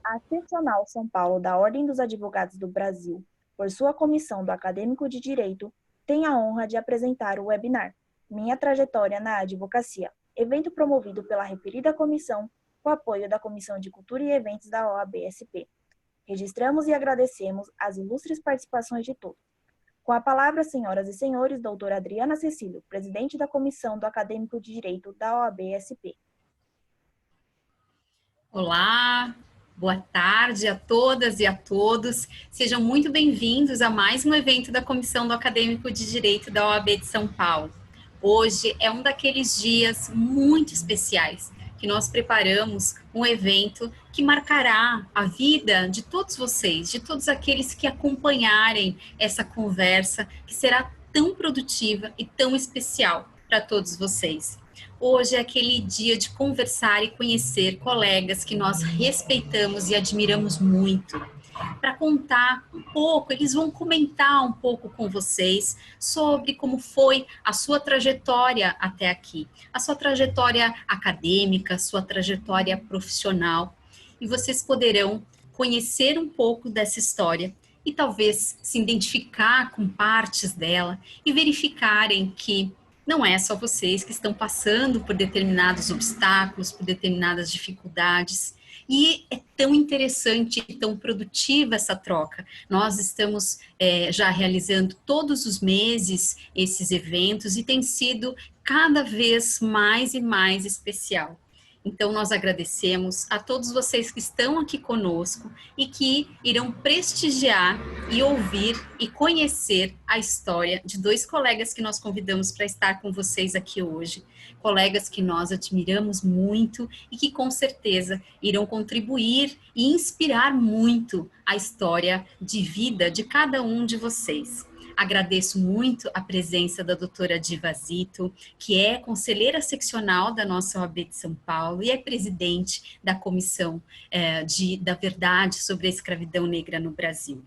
A Seccional São Paulo da Ordem dos Advogados do Brasil, por sua comissão do Acadêmico de Direito, tem a honra de apresentar o webinar Minha Trajetória na Advocacia, evento promovido pela referida comissão com apoio da Comissão de Cultura e Eventos da OAB-SP. Registramos e agradecemos as ilustres participações de todos. Com a palavra, senhoras e senhores, doutora Adriana Cecílio, presidente da Comissão do Acadêmico de Direito da OAB-SP. Olá, boa tarde a todas e a todos. Sejam muito bem-vindos a mais um evento da Comissão do Acadêmico de Direito da OAB de São Paulo. Hoje é um daqueles dias muito especiais que nós preparamos um evento que marcará a vida de todos vocês, de todos aqueles que acompanharem essa conversa, que será tão produtiva e tão especial para todos vocês. Hoje é aquele dia de conversar e conhecer colegas que nós respeitamos e admiramos muito. Para contar um pouco, eles vão comentar um pouco com vocês sobre como foi a sua trajetória até aqui, a sua trajetória acadêmica, a sua trajetória profissional, e vocês poderão conhecer um pouco dessa história e talvez se identificar com partes dela e verificarem que não é só vocês que estão passando por determinados obstáculos, por determinadas dificuldades. E é tão interessante e tão produtiva essa troca. Nós estamos já realizando todos os meses esses eventos e tem sido cada vez mais e mais especial. Então, nós agradecemos a todos vocês que estão aqui conosco e que irão prestigiar e ouvir e conhecer a história de dois colegas que nós convidamos para estar com vocês aqui hoje. Colegas que nós admiramos muito e que com certeza irão contribuir e inspirar muito a história de vida de cada um de vocês. Agradeço muito a presença da doutora Diva Zito, que é conselheira seccional da nossa OAB de São Paulo e é presidente da Comissão da Verdade sobre a Escravidão Negra no Brasil.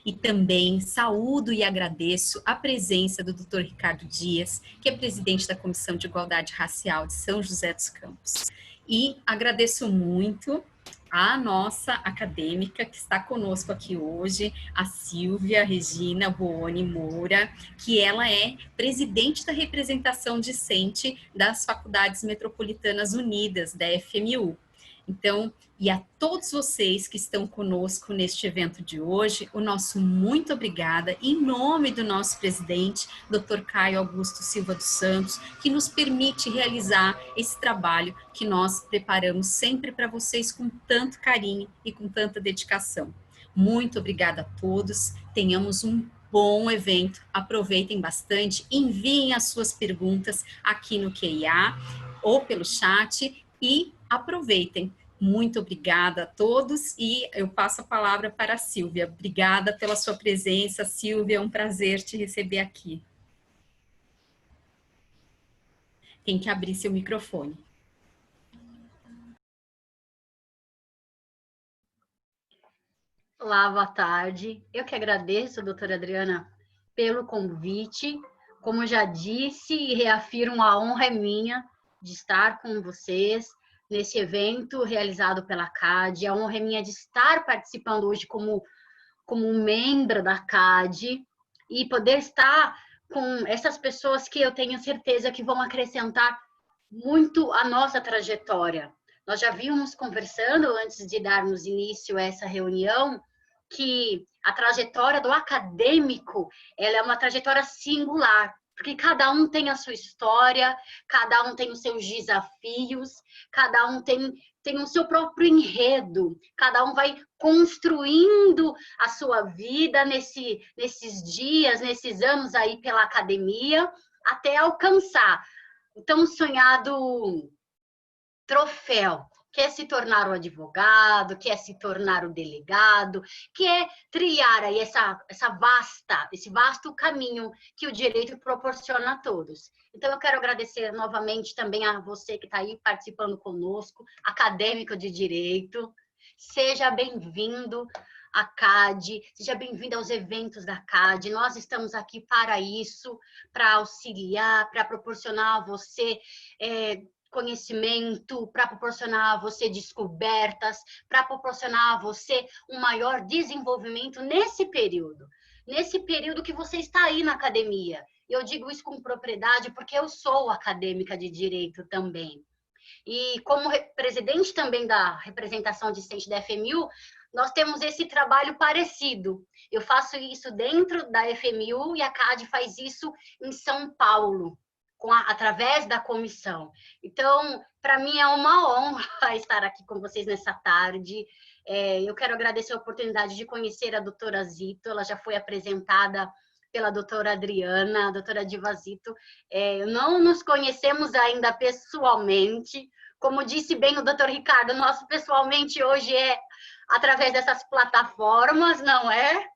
E também saúdo e agradeço a presença do Dr. Ricardo Dias, que é presidente da Comissão de Igualdade Racial de São José dos Campos. E agradeço muito a nossa acadêmica que está conosco aqui hoje, a Silvia Regina Booni Moura, que ela é presidente da representação discente das Faculdades Metropolitanas Unidas, da FMU. Então, e a todos vocês que estão conosco neste evento de hoje, o nosso muito obrigada, em nome do nosso presidente, Dr. Caio Augusto Silva dos Santos, que nos permite realizar esse trabalho que nós preparamos sempre para vocês com tanto carinho e com tanta dedicação. Muito obrigada a todos, tenhamos um bom evento, aproveitem bastante, enviem as suas perguntas aqui no QIA ou pelo chat e aproveitem. Muito obrigada a todos e eu passo a palavra para a Silvia. Obrigada pela sua presença, Silvia, é um prazer te receber aqui. Tem que abrir seu microfone. Olá, boa tarde. Eu que agradeço, doutora Adriana, pelo convite. Como já disse e reafirmo, a honra é minha de estar com vocês nesse evento realizado pela CAD. A honra é minha de estar participando hoje como membro da CAD e poder estar com essas pessoas que eu tenho certeza que vão acrescentar muito a nossa trajetória. Nós já vínhamos conversando antes de darmos início a essa reunião que a trajetória do acadêmico, ela é uma trajetória singular, porque cada um tem a sua história, cada um tem os seus desafios, cada um tem o seu próprio enredo, cada um vai construindo a sua vida nesses dias, nesses anos aí pela academia, até alcançar o tão sonhado troféu, que é se tornar o advogado, que é se tornar o delegado, que é trilhar aí esse vasto caminho que o direito proporciona a todos. Então, eu quero agradecer novamente também a você que está aí participando conosco, acadêmico de direito. Seja bem-vindo à CAD, seja bem-vindo aos eventos da CAD. Nós estamos aqui para isso, para auxiliar, para proporcionar a você conhecimento, para proporcionar a você descobertas, para proporcionar a você um maior desenvolvimento nesse período que você está aí na academia. Eu digo isso com propriedade porque eu sou acadêmica de direito também. E como presidente também da representação discente da FMU, nós temos esse trabalho parecido. Eu faço isso dentro da FMU e a CAD faz isso em São Paulo, através da comissão. Então, para mim é uma honra estar aqui com vocês nessa tarde. Eu quero agradecer a oportunidade de conhecer a doutora Zito, ela já foi apresentada pela doutora Adriana, a doutora Diva Zito. Não nos conhecemos ainda pessoalmente, como disse bem o doutor Ricardo, nosso pessoalmente hoje é através dessas plataformas, não é?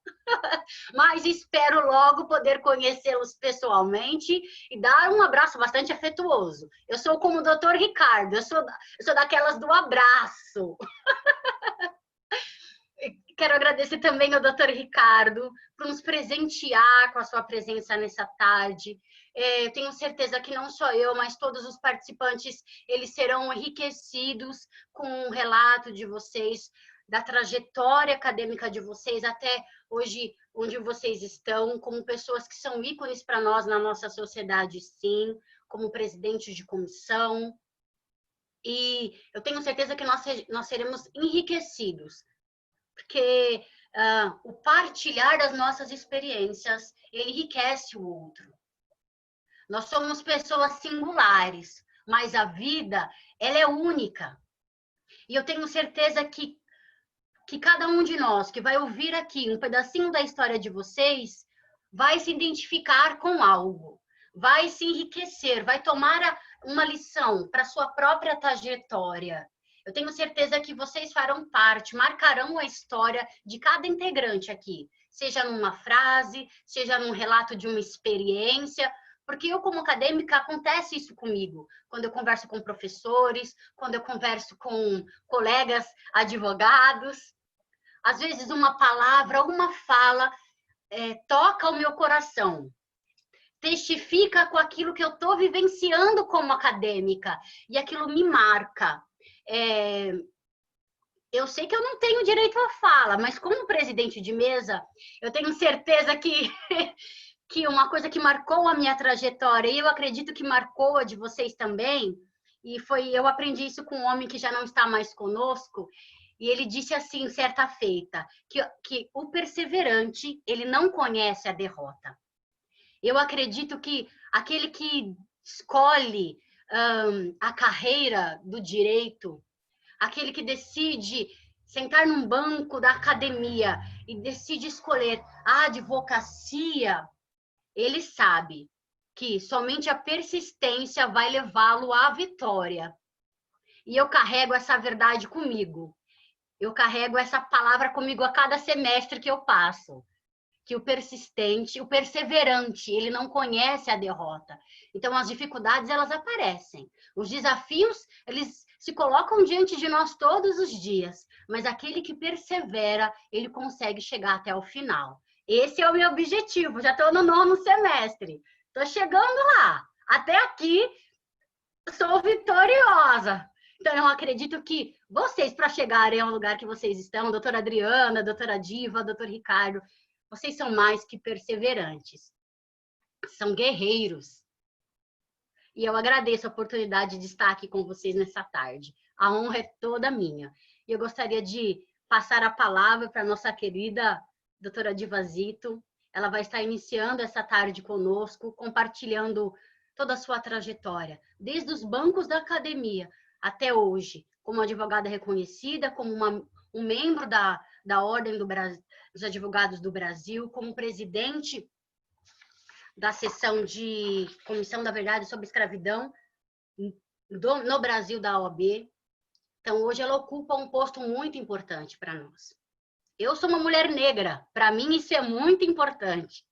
Mas espero logo poder conhecê-los pessoalmente e dar um abraço bastante afetuoso. Eu sou como o doutor Ricardo, eu sou daquelas do abraço. Quero agradecer também ao doutor Ricardo por nos presentear com a sua presença nessa tarde. Tenho certeza que não só eu, mas todos os participantes, eles serão enriquecidos com o relato de vocês, da trajetória acadêmica de vocês até hoje, onde vocês estão, como pessoas que são ícones para nós na nossa sociedade, sim, como presidente de comissão. E eu tenho certeza que nós seremos enriquecidos, porque o partilhar das nossas experiências, ele enriquece o outro. Nós somos pessoas singulares, mas a vida, ela é única. E eu tenho certeza que cada um de nós que vai ouvir aqui um pedacinho da história de vocês vai se identificar com algo, vai se enriquecer, vai tomar uma lição para sua própria trajetória. Eu tenho certeza que vocês farão parte, marcarão a história de cada integrante aqui, seja numa frase, seja num relato de uma experiência, porque eu, como acadêmica, acontece isso comigo. Quando eu converso com professores, quando eu converso com colegas advogados, às vezes uma palavra, uma fala toca o meu coração, testifica com aquilo que eu estou vivenciando como acadêmica, e aquilo me marca. Eu sei que eu não tenho direito à fala, mas como presidente de mesa, eu tenho certeza que uma coisa que marcou a minha trajetória, e eu acredito que marcou a de vocês também, e eu aprendi isso com um homem que já não está mais conosco, e ele disse assim, certa feita, que o perseverante, ele não conhece a derrota. Eu acredito que aquele que escolhe a carreira do direito, aquele que decide sentar num banco da academia e decide escolher a advocacia, ele sabe que somente a persistência vai levá-lo à vitória. E eu carrego essa verdade comigo. Eu carrego essa palavra comigo a cada semestre que eu passo. Que o persistente, o perseverante, ele não conhece a derrota. Então, as dificuldades, elas aparecem. Os desafios, eles se colocam diante de nós todos os dias. Mas aquele que persevera, ele consegue chegar até o final. Esse é o meu objetivo. Já estou no 9º semestre. Estou chegando lá. Até aqui, sou vitoriosa. Então, eu acredito que vocês, para chegarem ao lugar que vocês estão, doutora Adriana, doutora Diva, doutor Ricardo, vocês são mais que perseverantes. São guerreiros. E eu agradeço a oportunidade de estar aqui com vocês nessa tarde. A honra é toda minha. E eu gostaria de passar a palavra para a nossa querida doutora Diva Zito. Ela vai estar iniciando essa tarde conosco, compartilhando toda a sua trajetória, desde os bancos da academia até hoje, como advogada reconhecida, como um membro da Ordem dos Advogados do Brasil, como presidente da seção de Comissão da Verdade sobre Escravidão no Brasil da OAB. Então, hoje ela ocupa um posto muito importante para nós. Eu sou uma mulher negra, para mim isso é muito importante.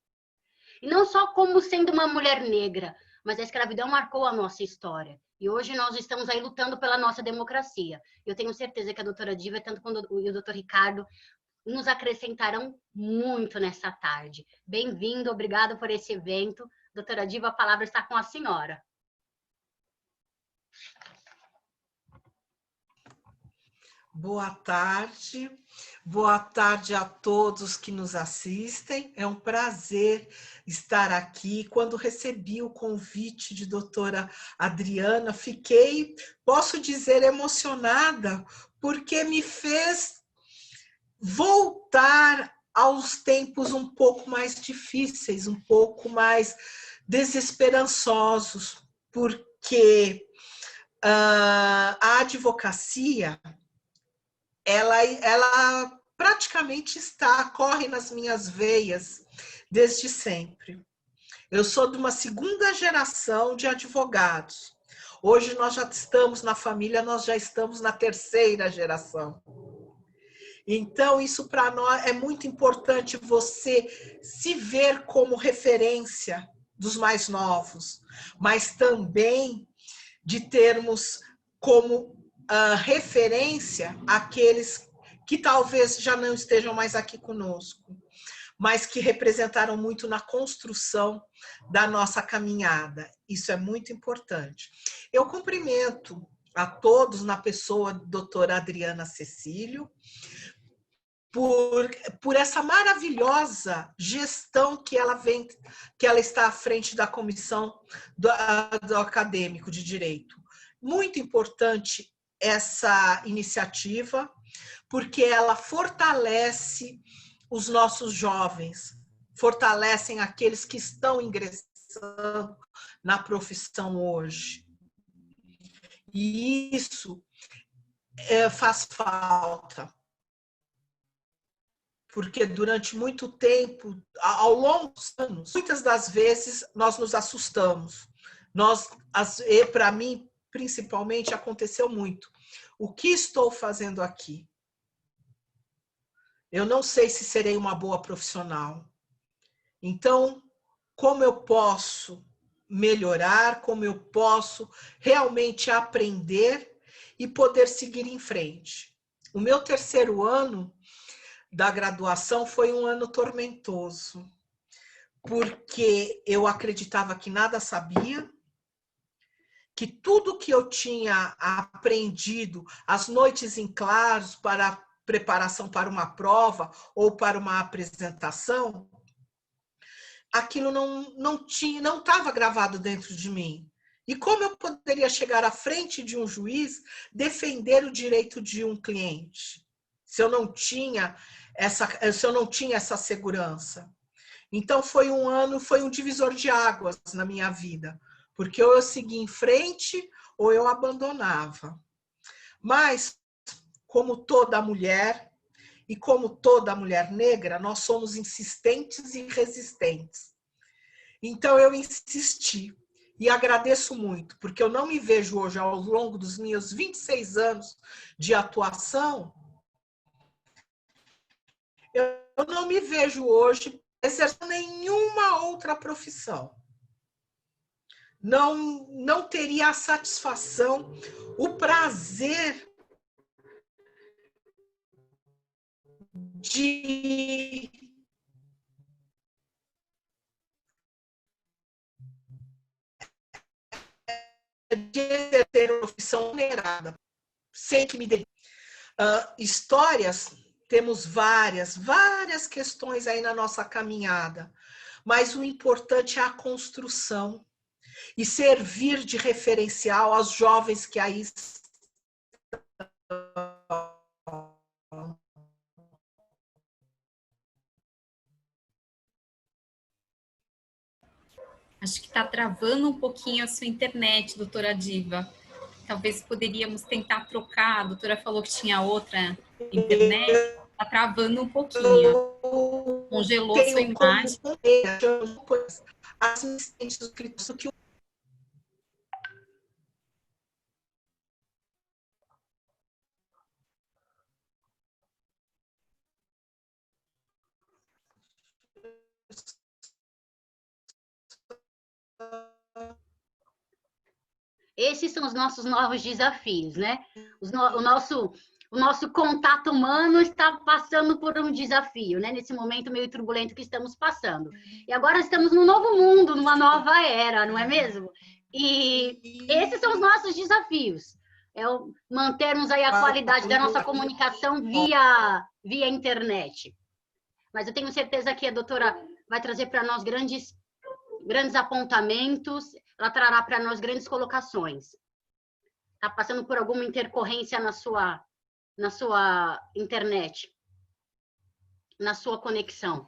E não só como sendo uma mulher negra, mas a escravidão marcou a nossa história. E hoje nós estamos aí lutando pela nossa democracia. Eu tenho certeza que a doutora Diva, tanto quanto o doutor Ricardo, nos acrescentarão muito nessa tarde. Bem-vindo, obrigada por esse evento. Doutora Diva, a palavra está com a senhora. Boa tarde. Boa tarde a todos que nos assistem. É um prazer estar aqui. Quando recebi o convite de doutora Adriana, fiquei, posso dizer, emocionada, porque me fez voltar aos tempos um pouco mais difíceis, um pouco mais desesperançosos, porque a advocacia ela praticamente corre nas minhas veias desde sempre. Eu sou de uma segunda geração de advogados. Hoje nós já estamos na família, nós já estamos na terceira geração. Então, isso para nós é muito importante, você se ver como referência dos mais novos, mas também de termos como referência aqueles que talvez já não estejam mais aqui conosco, mas que representaram muito na construção da nossa caminhada. Isso é muito importante. Eu cumprimento a todos na pessoa da doutora Adriana Cecílio, por essa maravilhosa gestão que ela está à frente da comissão do acadêmico de direito. Muito importante essa iniciativa, porque ela fortalece os nossos jovens, fortalecem aqueles que estão ingressando na profissão hoje. E isso faz falta. Porque durante muito tempo, ao longo dos anos, muitas das vezes nós nos assustamos. Para mim, principalmente, aconteceu muito. O que estou fazendo aqui? Eu não sei se serei uma boa profissional. Então, como eu posso melhorar, como eu posso realmente aprender e poder seguir em frente? O meu terceiro ano da graduação foi um ano tormentoso, porque eu acreditava que nada sabia, que tudo que eu tinha aprendido, as noites em claros para preparação para uma prova ou para uma apresentação, aquilo não estava gravado dentro de mim. E como eu poderia chegar à frente de um juiz defender o direito de um cliente, se eu não tinha essa segurança? Então foi um divisor de águas na minha vida, porque ou eu seguia em frente ou eu abandonava. Mas, como toda mulher, e como toda mulher negra, nós somos insistentes e resistentes. Então eu insisti e agradeço muito, porque eu não me vejo hoje, ao longo dos meus 26 anos de atuação, eu não me vejo hoje exercendo nenhuma outra profissão. Não teria a satisfação, o prazer de exercer uma profissão remunerada, sem que me dê. Histórias, temos várias questões aí na nossa caminhada, mas o importante é a construção e servir de referencial aos jovens que aí estão. Acho que está travando um pouquinho a sua internet, doutora Diva. Talvez poderíamos tentar trocar. A doutora falou que tinha outra internet. Está travando um pouquinho. Congelou sua imagem. Assistentes do que Esses são os nossos novos desafios, né? O nosso contato humano está passando por um desafio, né? Nesse momento meio turbulento que estamos passando. E agora estamos num novo mundo, numa nova era, não é mesmo? E esses são os nossos desafios. mantermos aí a qualidade da nossa comunicação via internet. Mas eu tenho certeza que a doutora vai trazer para nós grandes apontamentos, ela trará para nós grandes colocações. Está passando por alguma intercorrência na sua internet, na sua conexão?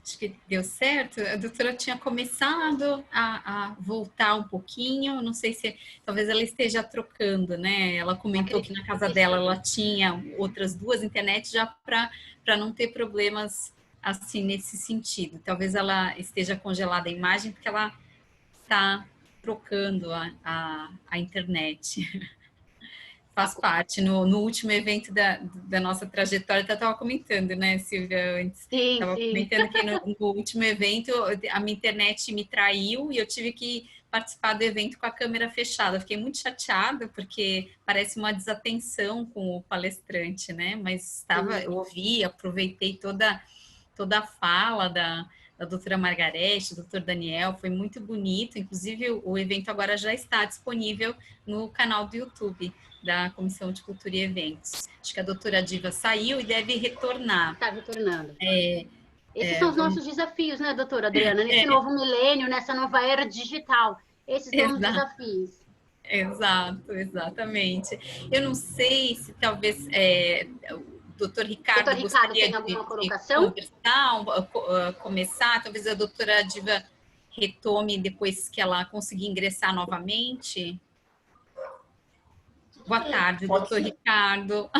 Acho que deu certo. A doutora tinha começado a voltar um pouquinho, não sei se talvez ela esteja trocando, né? Ela comentou que na casa dela ela tinha outras 2 internets já para não ter problemas assim nesse sentido. Talvez ela esteja congelada a imagem porque ela está trocando a internet. Faz parte. No último evento da nossa trajetória, eu estava comentando, né, Silvia, antes. Sim, estava comentando que no último evento a minha internet me traiu e eu tive que participar do evento com a câmera fechada. Eu fiquei muito chateada, porque parece uma desatenção com o palestrante, né? Mas eu ouvi, aproveitei toda a fala da doutora Margarete, do doutor Daniel, foi muito bonito. Inclusive, o evento agora já está disponível no canal do YouTube da Comissão de Cultura e Eventos. Acho que a doutora Diva saiu e deve retornar. Está retornando. Esses são os nossos desafios, né, doutora Adriana? Nesse novo milênio, nessa nova era digital. Esses são os desafios. Exato, exatamente. Eu não sei se talvez o doutor Ricardo gostaria tem alguma colocação? De começar, talvez a doutora Diva retome depois que ela conseguir ingressar novamente. Boa tarde, doutor Ricardo.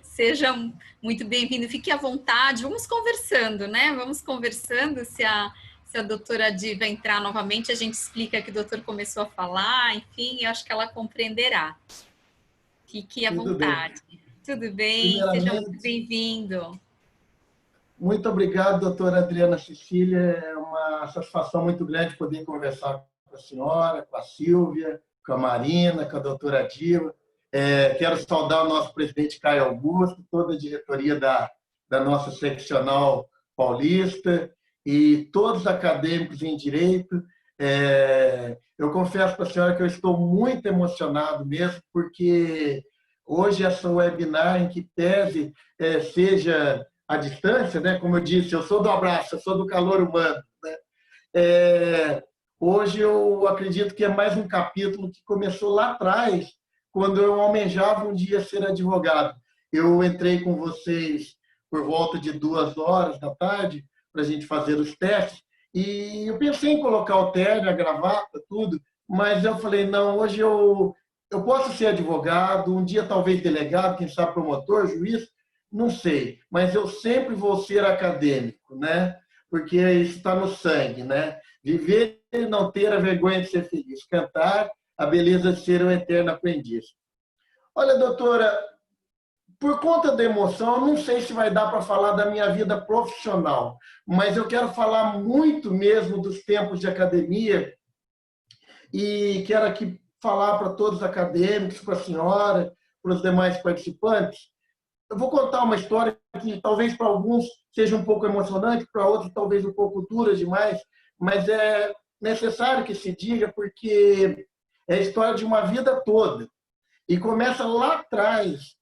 Seja muito bem-vindo. Fique à vontade. Vamos conversando, né? Vamos conversando. Se a doutora Diva entrar novamente, a gente explica que o doutor começou a falar. Enfim, eu acho que ela compreenderá. Fique à vontade. Tudo bem? Seja muito bem-vindo. Muito obrigado, doutora Adriana Cecília. É uma satisfação muito grande poder conversar com a senhora, com a Silvia, com a Marina, com a doutora Diva. Quero saudar o nosso presidente Caio Augusto, toda a diretoria da nossa seccional paulista e todos os acadêmicos em Direito. Eu confesso para a senhora que eu estou muito emocionado mesmo, porque hoje essa webinar, em que tese seja à distância, né? Como eu disse, eu sou do abraço, eu sou do calor humano, né? Hoje eu acredito que é mais um capítulo que começou lá atrás, quando eu almejava um dia ser advogado. Eu entrei com vocês por volta de 2h da tarde para a gente fazer os testes e eu pensei em colocar o terno, a gravata, tudo, mas eu falei, não, hoje eu posso ser advogado, um dia talvez delegado, quem sabe promotor, juiz, não sei, mas eu sempre vou ser acadêmico, né? Porque isso está no sangue, né? Viver e não ter a vergonha de ser feliz. Cantar a beleza de ser um eterno aprendiz. Olha, doutora, por conta da emoção, eu não sei se vai dar para falar da minha vida profissional, mas eu quero falar muito mesmo dos tempos de academia e quero aqui falar para todos os acadêmicos, para a senhora, para os demais participantes. Eu vou contar uma história que talvez para alguns seja um pouco emocionante, para outros talvez um pouco dura demais, mas é necessário que se diga porque é a história de uma vida toda. E começa lá atrás.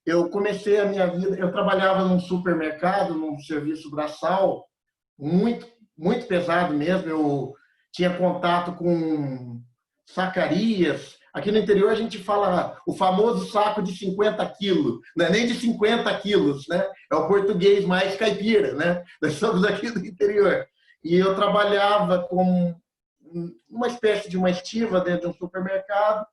Eu comecei a minha vida, eu trabalhava num supermercado, num serviço braçal, muito, muito pesado mesmo. Eu tinha contato com sacarias. Aqui no interior a gente fala o famoso saco de 50 quilos, não é nem de 50 quilos, né? É o português mais caipira, né? Nós somos aqui do interior. E eu trabalhava com uma espécie de uma estiva dentro de um supermercado,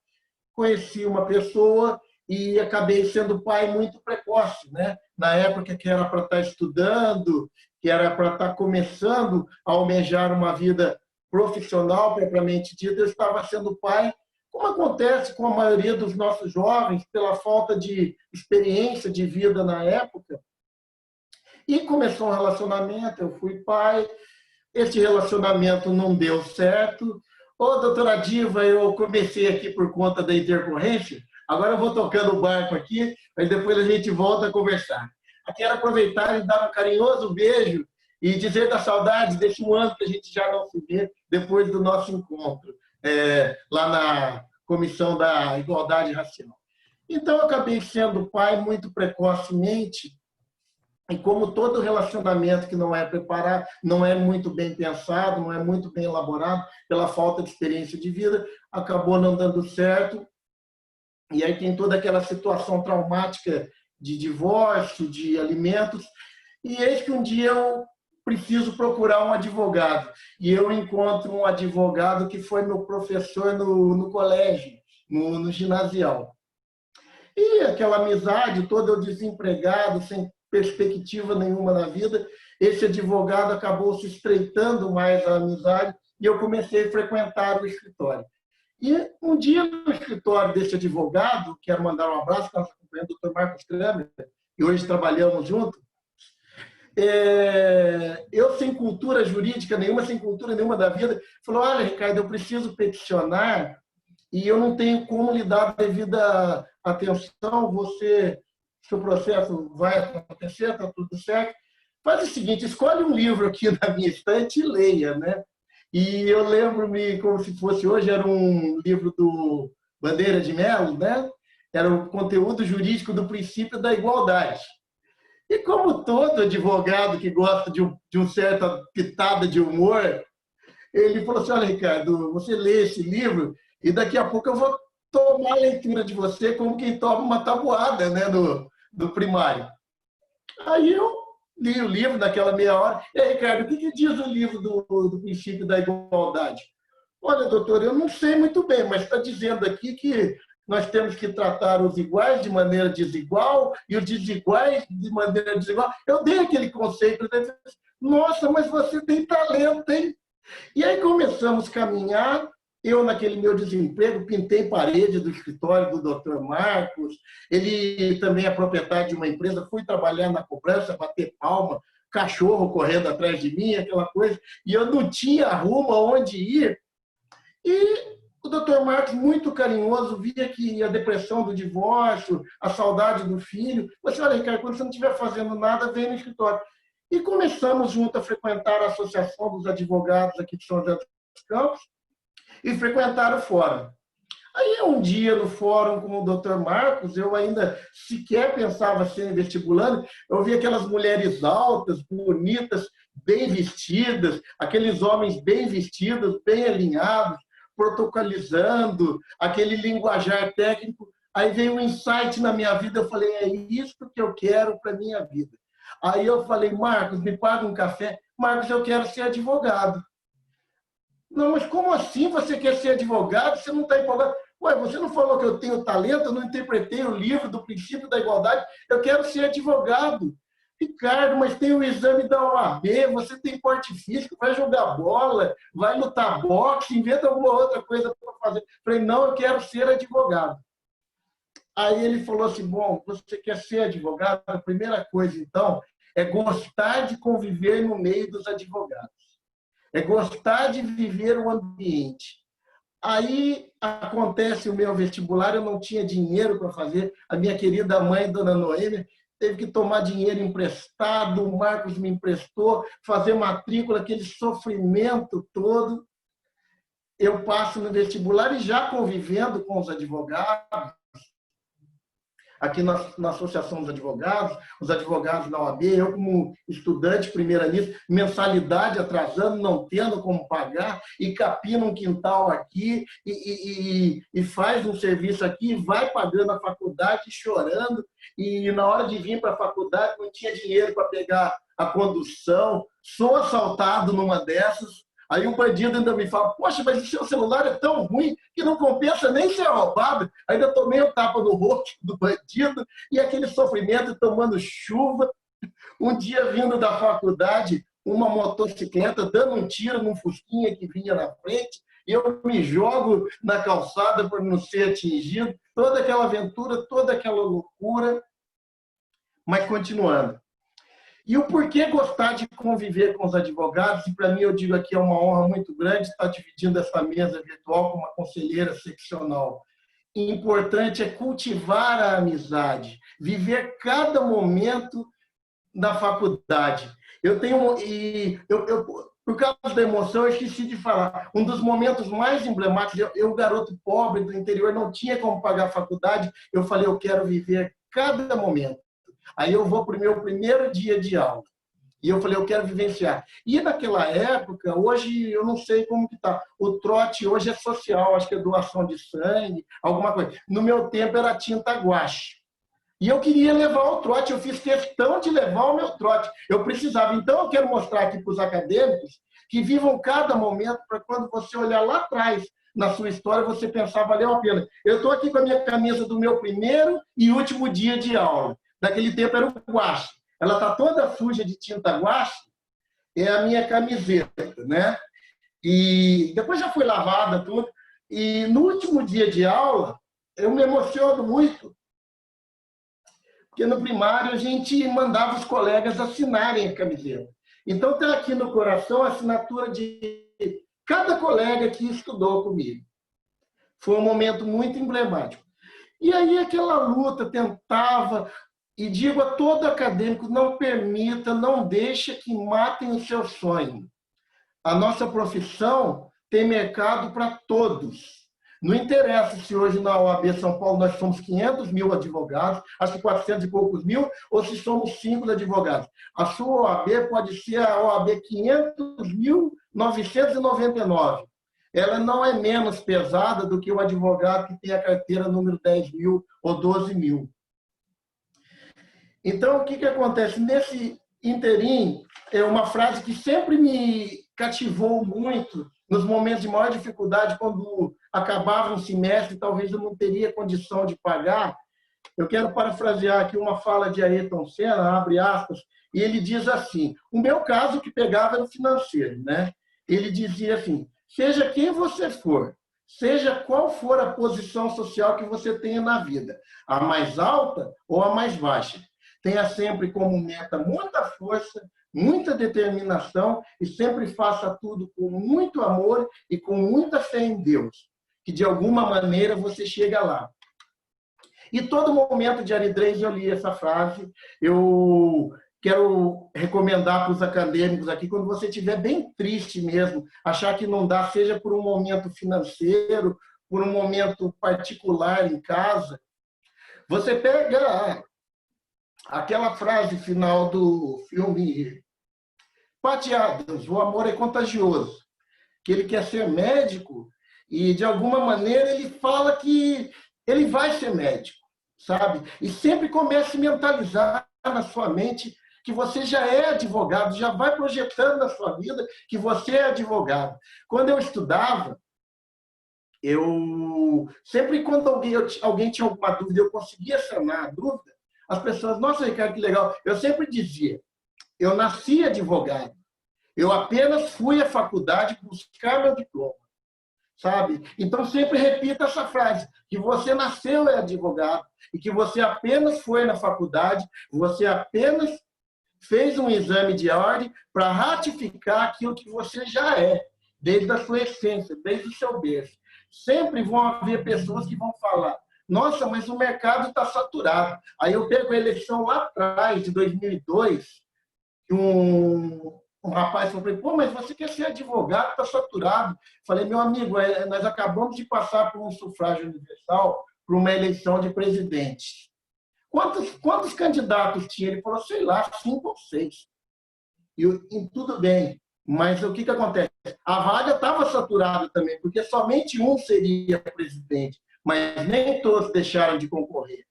conheci uma pessoa e acabei sendo pai muito precoce, né? Na época que era para estar estudando, que era para estar começando a almejar uma vida profissional propriamente dita, eu estava sendo pai, como acontece com a maioria dos nossos jovens, pela falta de experiência de vida na época. E começou um relacionamento, eu fui pai, esse relacionamento não deu certo. Ô, doutora Diva, eu comecei aqui por conta da intercorrência, agora eu vou tocando o barco aqui, mas depois a gente volta a conversar. Eu quero aproveitar e dar um carinhoso beijo e dizer da saudade desse ano que a gente já não se vê depois do nosso encontro. lá na Comissão da Igualdade Racial. Então, eu acabei sendo pai muito precocemente, e como todo relacionamento que não é preparado, não é muito bem pensado, não é muito bem elaborado, pela falta de experiência de vida, acabou não dando certo. E aí tem toda aquela situação traumática de divórcio, de alimentos. E eis que um dia eu preciso procurar um advogado. E eu encontro um advogado que foi meu professor no colégio, no ginasial. E aquela amizade toda, eu desempregado, sem perspectiva nenhuma na vida, esse advogado acabou se estreitando mais a amizade e eu comecei a frequentar o escritório. E um dia no escritório desse advogado, quero mandar um abraço para o Dr. Marcos Kramer, e hoje trabalhamos juntos, eu sem cultura jurídica nenhuma, sem cultura nenhuma da vida, falou, olha, Ricardo, eu preciso peticionar e eu não tenho como lhe dar a devida atenção, seu processo vai acontecer, está tudo certo. Faz o seguinte, escolhe um livro aqui na minha estante e leia, né? E eu lembro-me, como se fosse hoje, era um livro do Bandeira de Mello, né? Era o conteúdo jurídico do princípio da igualdade. E como todo advogado que gosta de uma certa pitada de humor, ele falou assim, olha, Ricardo, você lê esse livro e daqui a pouco eu vou tomar a leitura de você como quem toma uma tabuada, né, do primário. Aí eu li o livro naquela meia hora. E aí, Ricardo, o que diz o livro do princípio da igualdade? Olha, doutor, eu não sei muito bem, mas está dizendo aqui que nós temos que tratar os iguais de maneira desigual e os desiguais de maneira desigual. Eu dei aquele conceito. Nossa, mas você tem talento, hein? E aí começamos a caminhar. Eu, naquele meu desemprego, pintei parede do escritório do Dr. Marcos. Ele também é proprietário de uma empresa. Fui trabalhar na cobrança, bater palma, cachorro correndo atrás de mim, aquela coisa. E eu não tinha rumo aonde ir. E o Dr. Marcos, muito carinhoso, via que a depressão do divórcio, a saudade do filho. Você, olha, Ricardo, quando você não estiver fazendo nada, vem no escritório. E começamos junto a frequentar a Associação dos Advogados aqui de São José dos Campos e frequentar o fórum. Aí, um dia, no fórum com o Dr. Marcos, eu ainda sequer pensava ser vestibulando, eu vi aquelas mulheres altas, bonitas, bem vestidas, aqueles homens bem vestidos, bem alinhados, protocolizando, aquele linguajar técnico. Aí veio um insight na minha vida, eu falei, é isso que eu quero para a minha vida. Aí eu falei, Marcos, me paga um café. Marcos, eu quero ser advogado. Não, mas como assim você quer ser advogado? Você não está empolgado? Ué, você não falou que eu tenho talento? Eu não interpretei o livro do princípio da igualdade? Eu quero ser advogado. Ricardo, mas tem o exame da OAB, você tem porte físico, vai jogar bola, vai lutar boxe, inventa alguma outra coisa para fazer. Eu falei, não, eu quero ser advogado. Aí ele falou assim, bom, você quer ser advogado? A primeira coisa, então, é gostar de conviver no meio dos advogados. É gostar de viver o ambiente. Aí acontece o meu vestibular, eu não tinha dinheiro para fazer. A minha querida mãe, dona Noêmia, teve que tomar dinheiro emprestado, o Marcos me emprestou, fazer matrícula, aquele sofrimento todo. Eu passo no vestibular e já convivendo com os advogados, aqui na Associação dos Advogados, os advogados na OAB, eu como estudante primeira-nisso, mensalidade atrasando, não tendo como pagar, e capina um quintal aqui, e faz um serviço aqui, e vai pagando a faculdade, chorando, e na hora de vir para a faculdade não tinha dinheiro para pegar a condução, sou assaltado numa dessas. Aí um bandido ainda me fala, poxa, mas o seu celular é tão ruim que não compensa nem ser roubado. Ainda tomei um tapa no rosto do bandido e aquele sofrimento tomando chuva. Um dia vindo da faculdade, uma motocicleta dando um tiro num fusquinha que vinha na frente e eu me jogo na calçada por não ser atingido. Toda aquela aventura, toda aquela loucura, mas continuando. E o porquê gostar de conviver com os advogados, e para mim eu digo aqui é uma honra muito grande estar dividindo essa mesa virtual com uma conselheira seccional. Importante é cultivar a amizade, viver cada momento na faculdade. por causa da emoção, eu esqueci de falar. Um dos momentos mais emblemáticos, eu garoto pobre do interior, não tinha como pagar a faculdade, eu falei, eu quero viver cada momento. Aí eu vou para o meu primeiro dia de aula. E eu falei, eu quero vivenciar. E naquela época, hoje eu não sei como que está. O trote hoje é social, acho que é doação de sangue, alguma coisa. No meu tempo era tinta guache. E eu queria levar o trote, eu fiz questão de levar o meu trote. Eu precisava. Então, eu quero mostrar aqui para os acadêmicos que vivam cada momento para quando você olhar lá atrás na sua história, você pensar, valeu a pena. Eu estou aqui com a minha camisa do meu primeiro e último dia de aula. Naquele tempo era o guache. Ela está toda suja de tinta guache, é a minha camiseta, né? E depois já foi lavada tudo. E no último dia de aula, eu me emociono muito, porque no primário a gente mandava os colegas assinarem a camiseta. Então está aqui no coração a assinatura de cada colega que estudou comigo. Foi um momento muito emblemático. E aí aquela luta tentava, e digo a todo acadêmico, não permita, não deixe que matem o seu sonho. A nossa profissão tem mercado para todos. Não interessa se hoje na OAB São Paulo nós somos 500 mil advogados, acho que 400 e poucos mil, ou se somos 5 advogados. A sua OAB pode ser a OAB 500.999. Ela não é menos pesada do que o advogado que tem a carteira número 10 mil ou 12 mil. Então, o que acontece? Nesse inteirinho, é uma frase que sempre me cativou muito nos momentos de maior dificuldade, quando acabava um semestre, talvez eu não teria condição de pagar. Eu quero parafrasear aqui uma fala de Ayrton Senna, abre aspas, e ele diz assim, o meu caso que pegava era o financeiro, né? Ele dizia assim, seja quem você for, seja qual for a posição social que você tenha na vida, a mais alta ou a mais baixa, tenha sempre como meta muita força, muita determinação e sempre faça tudo com muito amor e com muita fé em Deus, que de alguma maneira você chega lá. E todo momento de aridez eu li essa frase. Eu quero recomendar para os acadêmicos aqui, quando você estiver bem triste mesmo, achar que não dá, seja por um momento financeiro, por um momento particular em casa, você pega aquela frase final do filme Patty Adams, O Amor é Contagioso, que ele quer ser médico e, de alguma maneira, ele fala que ele vai ser médico, sabe? E sempre comece a mentalizar na sua mente que você já é advogado, já vai projetando na sua vida que você é advogado. Quando eu estudava, eu sempre, quando alguém tinha alguma dúvida, eu conseguia sanar a dúvida, as pessoas, nossa, Ricardo, que legal. Eu sempre dizia, eu nasci advogado. Eu apenas fui à faculdade buscar meu diploma, sabe? Então, sempre repita essa frase, que você nasceu advogado e que você apenas foi na faculdade, você apenas fez um exame de ordem para ratificar aquilo que você já é, desde a sua essência, desde o seu berço. Sempre vão haver pessoas que vão falar, nossa, mas o mercado está saturado. Aí eu pego a eleição lá atrás, de 2002, que um rapaz falou para mim, pô, mas você quer ser advogado, está saturado. Falei, meu amigo, nós acabamos de passar por um sufrágio universal, por uma eleição de presidente. Quantos candidatos tinha? Ele falou, sei lá, 5 ou 6. E tudo bem, mas o que acontece? A vaga estava saturada também, porque somente um seria presidente, mas nem todos deixaram de concorrer.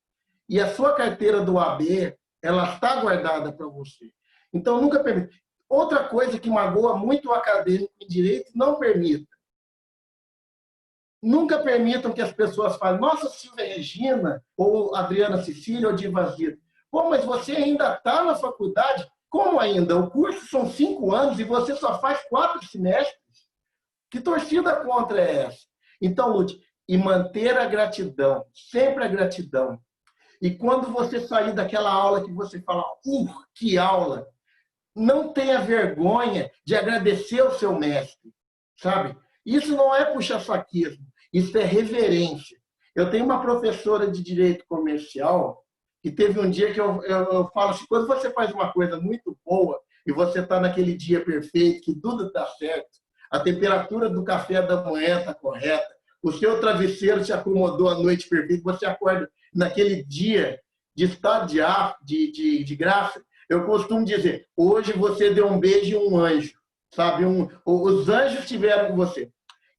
E a sua carteira do AB, ela está guardada para você. Então, nunca permita. Outra coisa que magoa muito o acadêmico em direito, não permita. Nunca permitam que as pessoas falem, nossa, Silvia Regina, ou Adriana Cecília, ou Diva Zita. Pô, mas você ainda está na faculdade? Como ainda? O curso são 5 anos e você só faz 4 semestres? Que torcida contra é essa? Então, lute. E manter a gratidão, sempre a gratidão. E quando você sair daquela aula que você fala, que aula! Não tenha vergonha de agradecer ao seu mestre, sabe? Isso não é puxa-saquismo, isso é reverência. Eu tenho uma professora de direito comercial que teve um dia que eu falo assim, quando você faz uma coisa muito boa, e você está naquele dia perfeito, que tudo está certo, a temperatura do café da manhã está correta, o seu travesseiro se acomodou à noite perfeita, você acorda naquele dia de estado de graça. Eu costumo dizer, hoje você deu um beijo em um anjo, sabe? Os anjos estiveram com você.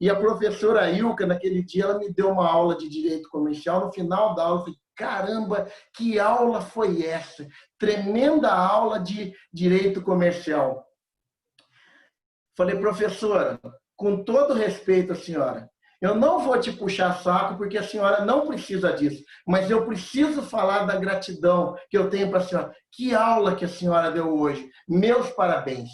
E a professora Ilka, naquele dia, ela me deu uma aula de direito comercial. No final da aula, eu falei, caramba, que aula foi essa? Tremenda aula de direito comercial. Falei, professora, com todo respeito à senhora, eu não vou te puxar saco, porque a senhora não precisa disso, mas eu preciso falar da gratidão que eu tenho para a senhora. Que aula que a senhora deu hoje. Meus parabéns.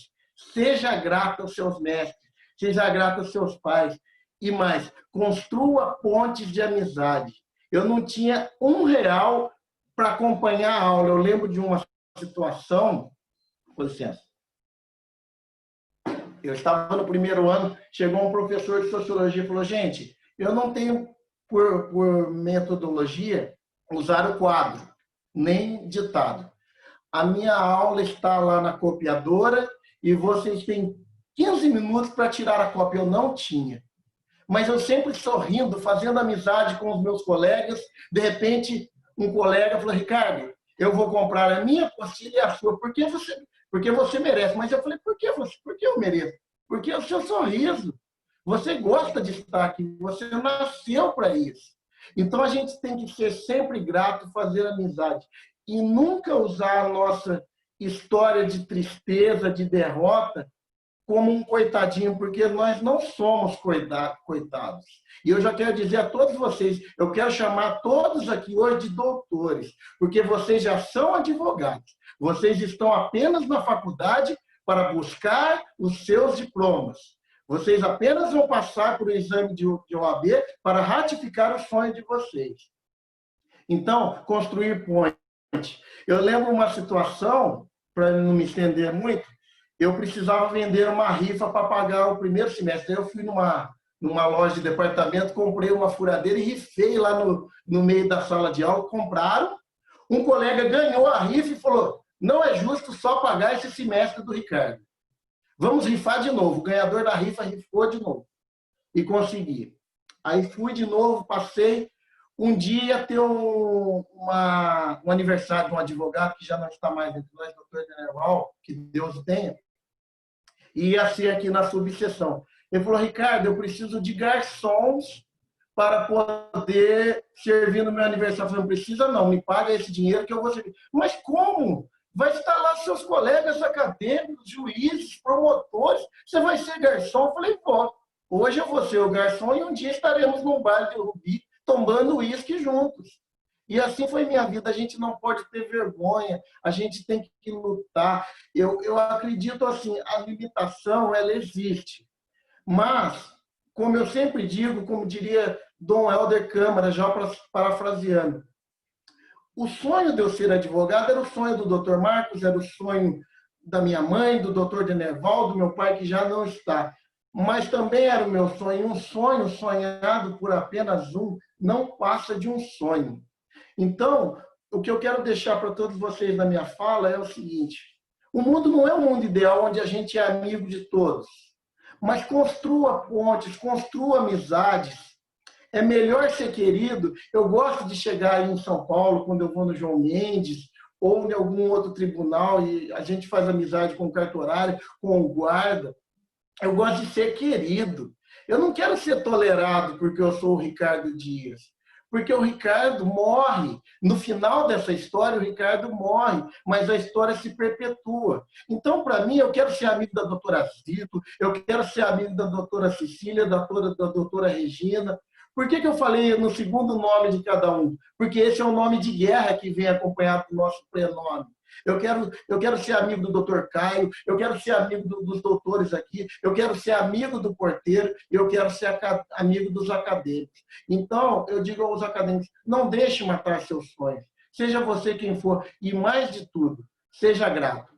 Seja grata aos seus mestres, seja grata aos seus pais. E mais, construa pontes de amizade. Eu não tinha R$1 para acompanhar a aula. Eu lembro de uma situação, com licença. Eu estava no primeiro ano, chegou um professor de sociologia e falou, gente, eu não tenho, por metodologia, usar o quadro, nem ditado. A minha aula está lá na copiadora e vocês têm 15 minutos para tirar a cópia. Eu não tinha. Mas eu sempre sorrindo, fazendo amizade com os meus colegas. De repente, um colega falou, Ricardo, eu vou comprar a minha apostila e a sua. Porque você merece. Mas eu falei, por que eu mereço? Porque é o seu sorriso. Você gosta de estar aqui, você nasceu para isso. Então, a gente tem que ser sempre grato, fazer amizade. E nunca usar a nossa história de tristeza, de derrota, como um coitadinho, porque nós não somos coitados. E eu já quero dizer a todos vocês, eu quero chamar todos aqui hoje de doutores, porque vocês já são advogados. Vocês estão apenas na faculdade para buscar os seus diplomas. Vocês apenas vão passar por um exame de OAB para ratificar o sonho de vocês. Então, construir ponte. Eu lembro uma situação, para não me estender muito, eu precisava vender uma rifa para pagar o primeiro semestre. Eu fui numa loja de departamento, comprei uma furadeira e rifei lá no meio da sala de aula. Compraram, um colega ganhou a rifa e falou, não é justo só pagar esse semestre do Ricardo. Vamos rifar de novo. O ganhador da rifa rifou de novo. E consegui. Aí fui de novo, passei. Um dia ter um aniversário de um advogado que já não está mais entre nós, doutor Denerval, que Deus o tenha, e ia ser aqui na subseção. Ele falou, Ricardo, eu preciso de garçons para poder servir no meu aniversário. Eu falei, não precisa não, me paga esse dinheiro que eu vou servir. Mas como? Vai estar lá seus colegas acadêmicos, juízes, promotores, você vai ser garçom? Eu falei, pô, hoje eu vou ser o garçom e um dia estaremos num baile de Rubi tomando uísque juntos. E assim foi minha vida. A gente não pode ter vergonha, a gente tem que lutar. Eu acredito assim, a limitação, ela existe. Mas, como eu sempre digo, como diria Dom Helder Câmara, já parafraseando, o sonho de eu ser advogado era o sonho do Dr. Marcos, era o sonho da minha mãe, do Dr. Denerval, do meu pai, que já não está. Mas também era o meu sonho. Um sonho sonhado por apenas um não passa de um sonho. Então, o que eu quero deixar para todos vocês na minha fala é o seguinte: o mundo não é um mundo ideal onde a gente é amigo de todos, mas construa pontes, construa amizades. É melhor ser querido. Eu gosto de chegar aí em São Paulo, quando eu vou no João Mendes, ou em algum outro tribunal, e a gente faz amizade com o cartorário, com o guarda. Eu gosto de ser querido. Eu não quero ser tolerado porque eu sou o Ricardo Dias. Porque o Ricardo morre. No final dessa história, o Ricardo morre, mas a história se perpetua. Então, para mim, eu quero ser amigo da doutora Zito, eu quero ser amigo da doutora Cecília, da doutora Regina. Por que eu falei no segundo nome de cada um? Porque esse é o nome de guerra que vem acompanhado do nosso prenome. Eu quero ser amigo do doutor Caio, eu quero ser amigo dos doutores aqui, eu quero ser amigo do porteiro, eu quero ser amigo dos acadêmicos. Então, eu digo aos acadêmicos, não deixe matar seus sonhos. Seja você quem for. E mais de tudo, seja grato.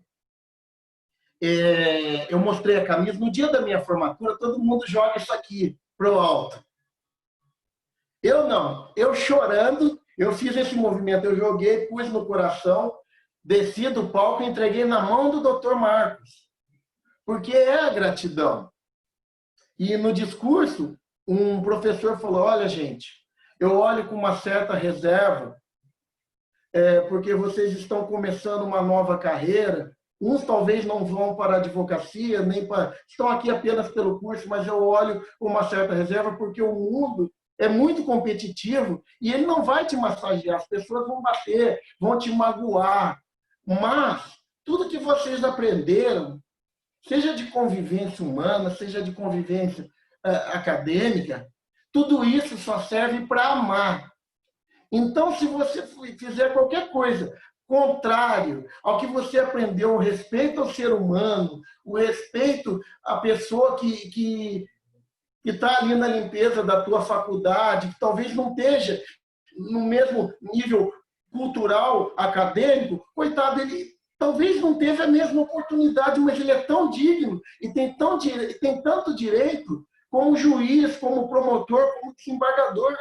Eu mostrei a camisa. No dia da minha formatura, todo mundo joga isso aqui pro alto. Eu não. Eu chorando, eu fiz esse movimento, eu joguei, pus no coração. desci do palco e entreguei na mão do Dr. Marcos, porque é a gratidão. E no discurso, um professor falou, olha, gente, eu olho com uma certa reserva, porque vocês estão começando uma nova carreira, uns talvez não vão para a advocacia, estão aqui apenas pelo curso, mas eu olho com uma certa reserva, porque o mundo é muito competitivo e ele não vai te massagear, as pessoas vão bater, vão te magoar, mas tudo que vocês aprenderam, seja de convivência humana, seja de convivência acadêmica, tudo isso só serve para amar. Então, se você fizer qualquer coisa contrário ao que você aprendeu, o respeito ao ser humano, o respeito à pessoa que está ali na limpeza da tua faculdade, que talvez não esteja no mesmo nível cultural, acadêmico, coitado, ele talvez não teve a mesma oportunidade, mas ele é tão digno e tem tanto direito como juiz, como promotor, como desembargador.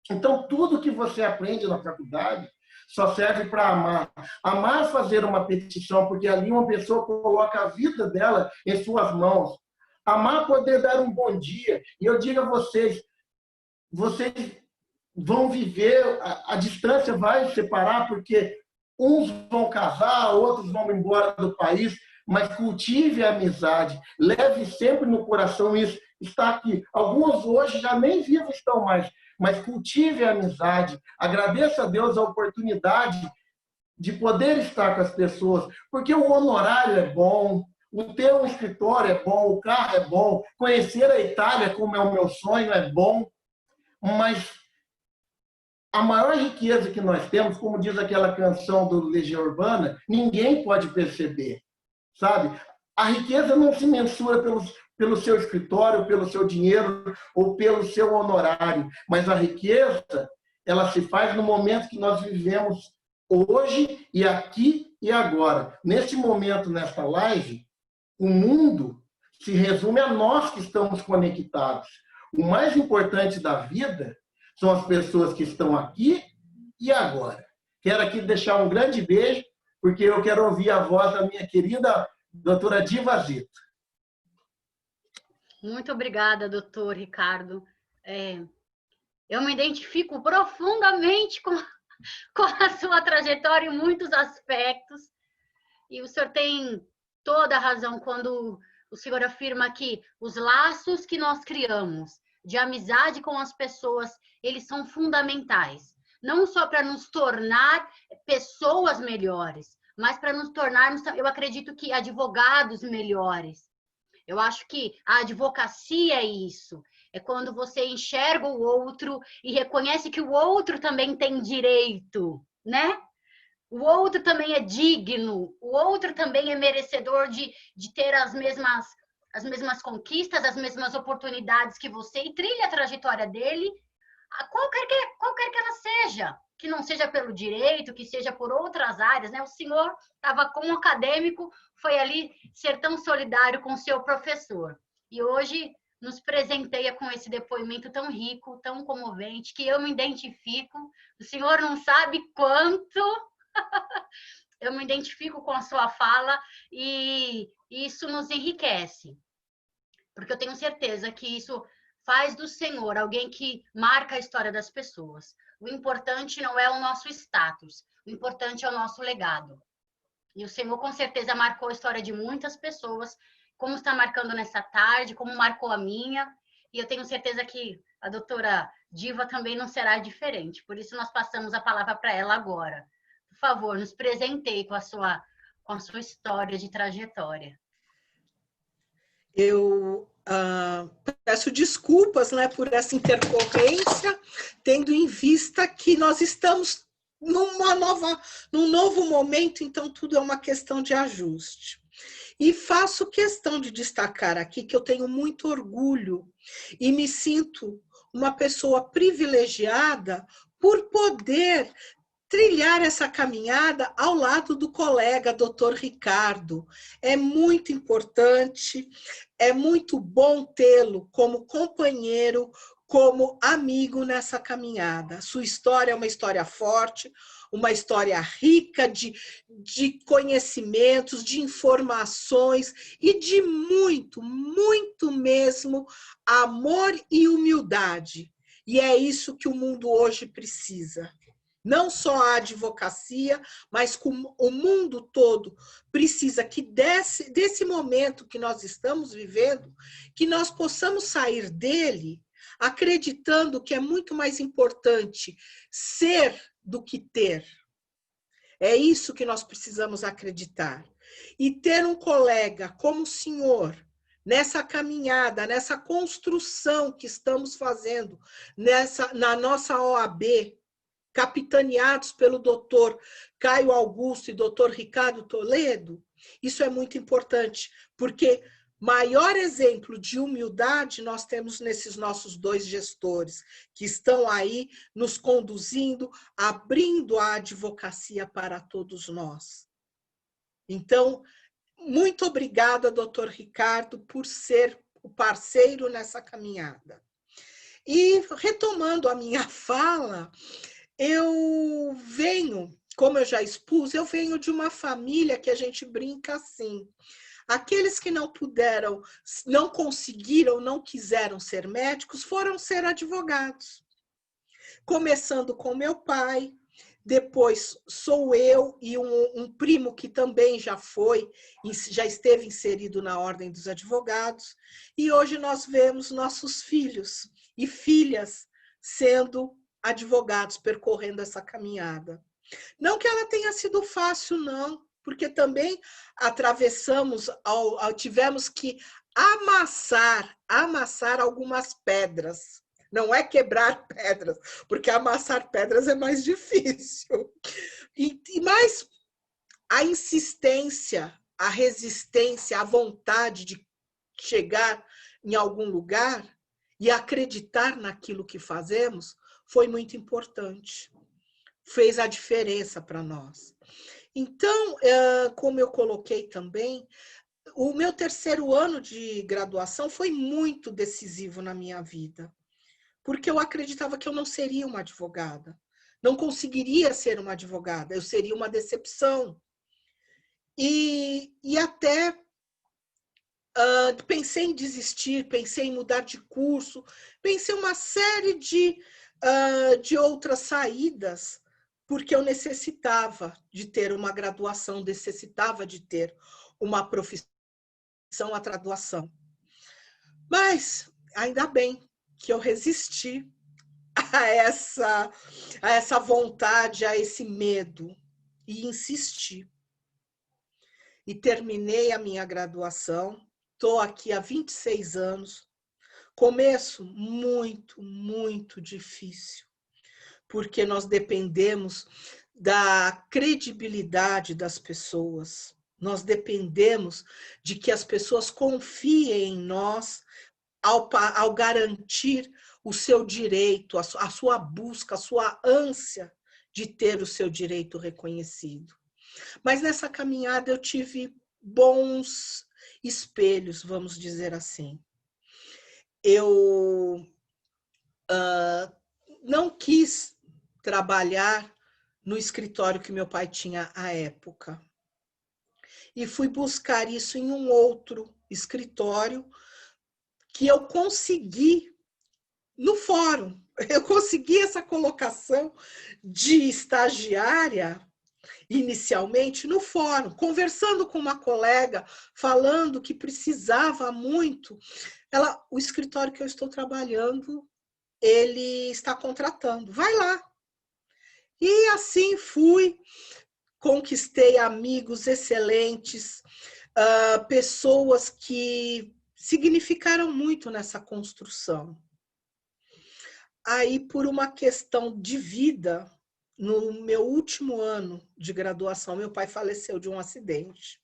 Então, tudo que você aprende na faculdade só serve para amar. Amar fazer uma petição, porque ali uma pessoa coloca a vida dela em suas mãos. Amar poder dar um bom dia. E eu digo a vocês vão viver, a distância vai separar, porque uns vão casar, outros vão embora do país, mas cultive a amizade. Leve sempre no coração isso. Está aqui. Alguns hoje já nem vivos estão mais, mas cultive a amizade. Agradeça a Deus a oportunidade de poder estar com as pessoas, porque o honorário é bom, o ter um escritório é bom, o carro é bom, conhecer a Itália, como é o meu sonho, é bom, mas a maior riqueza que nós temos, como diz aquela canção do Legião Urbana, ninguém pode perceber, sabe? A riqueza não se mensura pelo seu escritório, pelo seu dinheiro ou pelo seu honorário, mas a riqueza, ela se faz no momento que nós vivemos hoje e aqui e agora. Neste momento, nesta live, o mundo se resume a nós que estamos conectados. O mais importante da vida são as pessoas que estão aqui e agora. Quero aqui deixar um grande beijo, porque eu quero ouvir a voz da minha querida doutora Diva Zito. Muito obrigada, doutor Ricardo. Eu me identifico profundamente com a sua trajetória em muitos aspectos. E o senhor tem toda a razão quando o senhor afirma que os laços que nós criamos de amizade com as pessoas, eles são fundamentais. Não só para nos tornar pessoas melhores, mas para nos tornarmos, eu acredito que advogados melhores. Eu acho que a advocacia é isso. É quando você enxerga o outro e reconhece que o outro também tem direito, né? O outro também é digno, o outro também é merecedor de ter as mesmas conquistas, as mesmas oportunidades que você, e trilha a trajetória dele, qualquer que ela seja, que não seja pelo direito, que seja por outras áreas, né? O senhor estava como acadêmico, foi ali ser tão solidário com o seu professor. E hoje nos presenteia com esse depoimento tão rico, tão comovente, que eu me identifico. O senhor não sabe quanto eu me identifico com a sua fala e isso nos enriquece. Porque eu tenho certeza que isso faz do Senhor alguém que marca a história das pessoas. O importante não é o nosso status, o importante é o nosso legado. E o Senhor, com certeza, marcou a história de muitas pessoas, como está marcando nessa tarde, como marcou a minha. E eu tenho certeza que a doutora Diva também não será diferente. Por isso, nós passamos a palavra para ela agora. Por favor, nos presenteie com a sua história de trajetória. Eu peço desculpas, né, por essa intercorrência, tendo em vista que nós estamos num novo momento, então tudo é uma questão de ajuste. E faço questão de destacar aqui que eu tenho muito orgulho e me sinto uma pessoa privilegiada por poder trilhar essa caminhada ao lado do colega Dr. Ricardo. É muito importante, é muito bom tê-lo como companheiro, como amigo nessa caminhada. Sua história é uma história forte, uma história rica de conhecimentos, de informações e de muito, muito mesmo amor e humildade. E é isso que o mundo hoje precisa. Não só a advocacia, mas como o mundo todo precisa que desse momento que nós estamos vivendo, que nós possamos sair dele acreditando que é muito mais importante ser do que ter. É isso que nós precisamos acreditar. E ter um colega como o senhor, nessa caminhada, nessa construção que estamos fazendo, na nossa OAB, capitaneados pelo doutor Caio Augusto e doutor Ricardo Toledo, isso é muito importante, porque maior exemplo de humildade nós temos nesses nossos dois gestores, que estão aí nos conduzindo, abrindo a advocacia para todos nós. Então, muito obrigada, doutor Ricardo, por ser o parceiro nessa caminhada. E, retomando a minha fala, eu venho, como eu já expus, eu venho de uma família que a gente brinca assim. Aqueles que não puderam, não conseguiram, não quiseram ser médicos, foram ser advogados. Começando com meu pai, depois sou eu e um primo que também já esteve inserido na Ordem dos Advogados, e hoje nós vemos nossos filhos e filhas sendo advogados, percorrendo essa caminhada. Não que ela tenha sido fácil, não, porque também tivemos que amassar algumas pedras. Não é quebrar pedras, porque amassar pedras é mais difícil. Mas a insistência, a resistência, a vontade de chegar em algum lugar e acreditar naquilo que fazemos foi muito importante. Fez a diferença para nós. Então, como eu coloquei também, o meu terceiro ano de graduação foi muito decisivo na minha vida, porque eu acreditava que eu não seria uma advogada, não conseguiria ser uma advogada, eu seria uma decepção. E até pensei em desistir, pensei em mudar de curso, pensei em uma série de outras saídas, porque eu necessitava de ter uma graduação, necessitava de ter uma profissão, a graduação. Mas, ainda bem que eu resisti a essa vontade, a esse medo, e insisti. E terminei a minha graduação, estou aqui há 26 anos, começo muito, muito difícil, porque nós dependemos da credibilidade das pessoas, nós dependemos de que as pessoas confiem em nós ao garantir o seu direito, a sua busca, a sua ânsia de ter o seu direito reconhecido. Mas nessa caminhada eu tive bons espelhos, vamos dizer assim. Eu não quis trabalhar no escritório que meu pai tinha à época. E fui buscar isso em um outro escritório que eu consegui no fórum. Eu consegui essa colocação de estagiária inicialmente no fórum, conversando com uma colega, falando que precisava muito. O escritório que eu estou trabalhando, ele está contratando. Vai lá. E assim fui, conquistei amigos excelentes, pessoas que significaram muito nessa construção. Aí, por uma questão de vida, no meu último ano de graduação, meu pai faleceu de um acidente.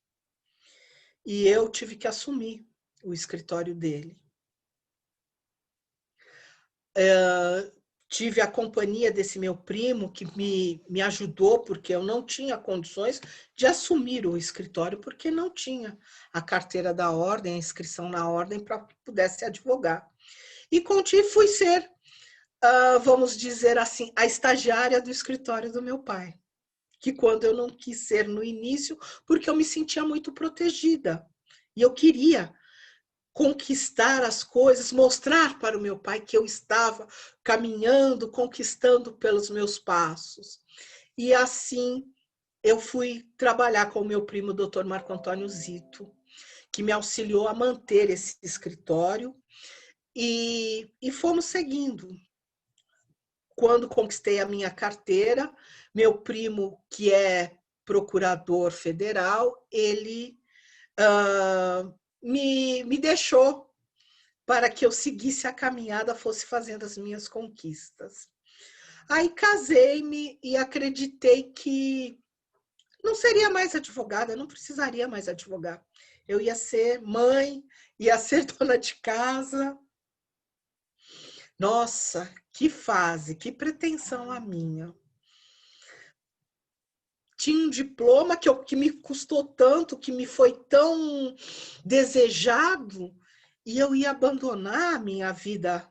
E eu tive que assumir o escritório dele. Tive a companhia desse meu primo, que me ajudou, porque eu não tinha condições de assumir o escritório, porque não tinha a carteira da ordem, a inscrição na ordem para que pudesse advogar. E fui ser vamos dizer assim, a estagiária do escritório do meu pai. Que quando eu não quis ser no início, porque eu me sentia muito protegida. E eu queria conquistar as coisas, mostrar para o meu pai que eu estava caminhando, conquistando pelos meus passos. E assim eu fui trabalhar com o meu primo, Dr. Marco Antônio Zito, que me auxiliou a manter esse escritório, e fomos seguindo. Quando conquistei a minha carteira, meu primo, que é procurador federal, ele me deixou para que eu seguisse a caminhada, fosse fazendo as minhas conquistas. Aí casei-me e acreditei que não seria mais advogada, não precisaria mais advogar. Eu ia ser mãe, ia ser dona de casa. Nossa, que fase, que pretensão a minha. Tinha um diploma que me custou tanto, que me foi tão desejado, e eu ia abandonar a minha vida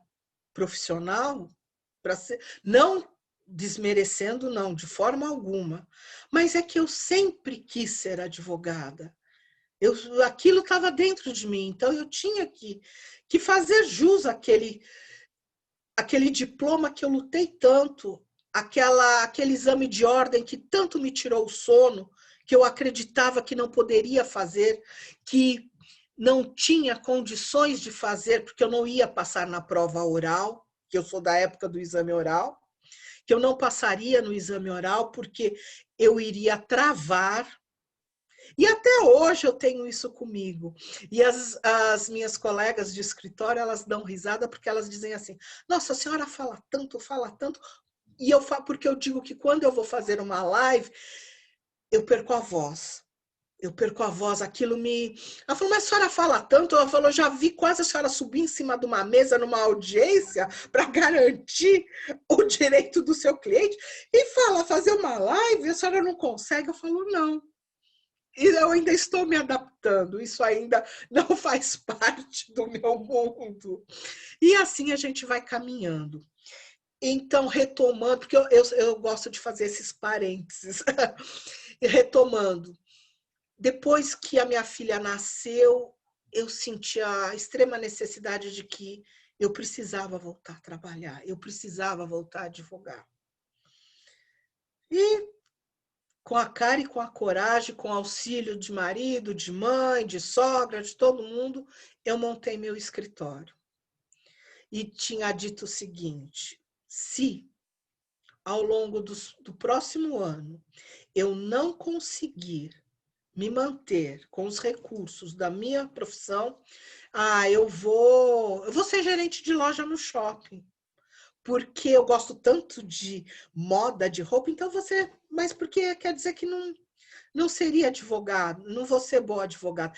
profissional para ser, não desmerecendo, não, de forma alguma, mas é que eu sempre quis ser advogada. Aquilo estava dentro de mim, então eu tinha que fazer jus àquele diploma que eu lutei tanto, aquele exame de ordem que tanto me tirou o sono, que eu acreditava que não poderia fazer, que não tinha condições de fazer, porque eu não ia passar na prova oral, que eu sou da época do exame oral, que eu não passaria no exame oral porque eu iria travar. E até hoje eu tenho isso comigo. E as minhas colegas de escritório, elas dão risada porque elas dizem assim, nossa, a senhora fala tanto, e eu falo, porque eu digo que quando eu vou fazer uma live, eu perco a voz. Aquilo me... Ela falou, mas a senhora fala tanto? Ela falou, já vi quase a senhora subir em cima de uma mesa numa audiência para garantir o direito do seu cliente e fala, fazer uma live, a senhora não consegue? Eu falo, não. E eu ainda estou me adaptando, isso ainda não faz parte do meu mundo. E assim a gente vai caminhando. Então, retomando, porque eu gosto de fazer esses parênteses, retomando. Depois que a minha filha nasceu, eu senti a extrema necessidade de que eu precisava voltar a trabalhar, eu precisava voltar a advogar. E com a cara e com a coragem, com auxílio de marido, de mãe, de sogra, de todo mundo, eu montei meu escritório. E tinha dito o seguinte, se ao longo do próximo ano eu não conseguir me manter com os recursos da minha profissão, eu vou ser gerente de loja no shopping. Porque eu gosto tanto de moda, de roupa, então você... Mas porque quer dizer que não seria advogado, não vou ser boa advogada.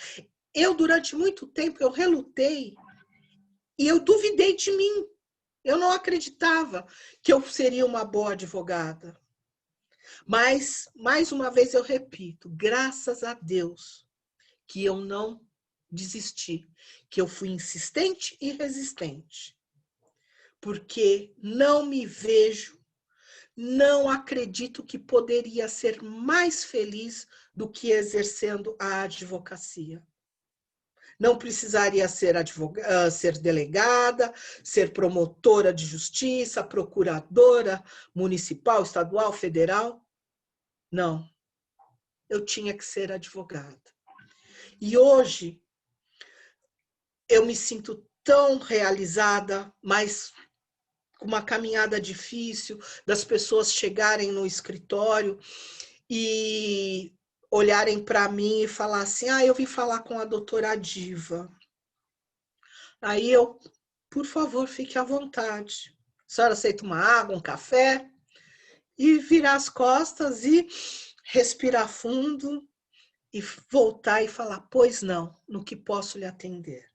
Eu, durante muito tempo, eu relutei e eu duvidei de mim. Eu não acreditava que eu seria uma boa advogada. Mas, mais uma vez, eu repito, graças a Deus que eu não desisti, que eu fui insistente e resistente. Porque não me vejo, não acredito que poderia ser mais feliz do que exercendo a advocacia. Não precisaria ser delegada, ser promotora de justiça, procuradora municipal, estadual, federal. Não. Eu tinha que ser advogada. E hoje eu me sinto tão realizada, mas com uma caminhada difícil, das pessoas chegarem no escritório e olharem para mim e falar assim, eu vim falar com a doutora Diva. Aí eu, por favor, fique à vontade. A senhora aceita uma água, um café? E virar as costas e respirar fundo e voltar e falar, pois não, no que posso lhe atender.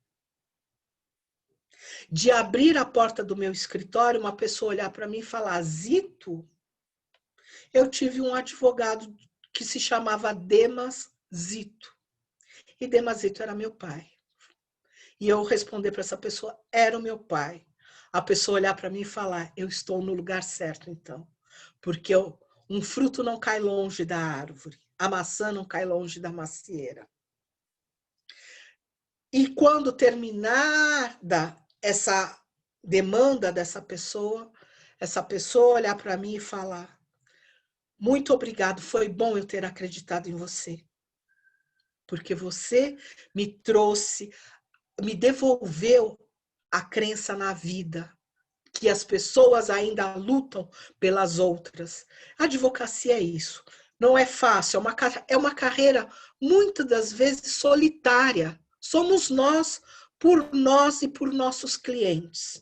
De abrir a porta do meu escritório, uma pessoa olhar para mim e falar, Zito, eu tive um advogado que se chamava Demas Zito. E Demas Zito era meu pai. E eu responder para essa pessoa, era o meu pai. a pessoa olhar para mim e falar, eu estou no lugar certo, então. Porque um fruto não cai longe da árvore, a maçã não cai longe da macieira. E quando terminar essa demanda dessa pessoa, essa pessoa olhar para mim e falar, muito obrigado, foi bom eu ter acreditado em você. Porque você me trouxe, me devolveu a crença na vida, que as pessoas ainda lutam pelas outras. A advocacia é isso. Não é fácil, é uma carreira, muitas das vezes, solitária. Somos nós, por nós e por nossos clientes.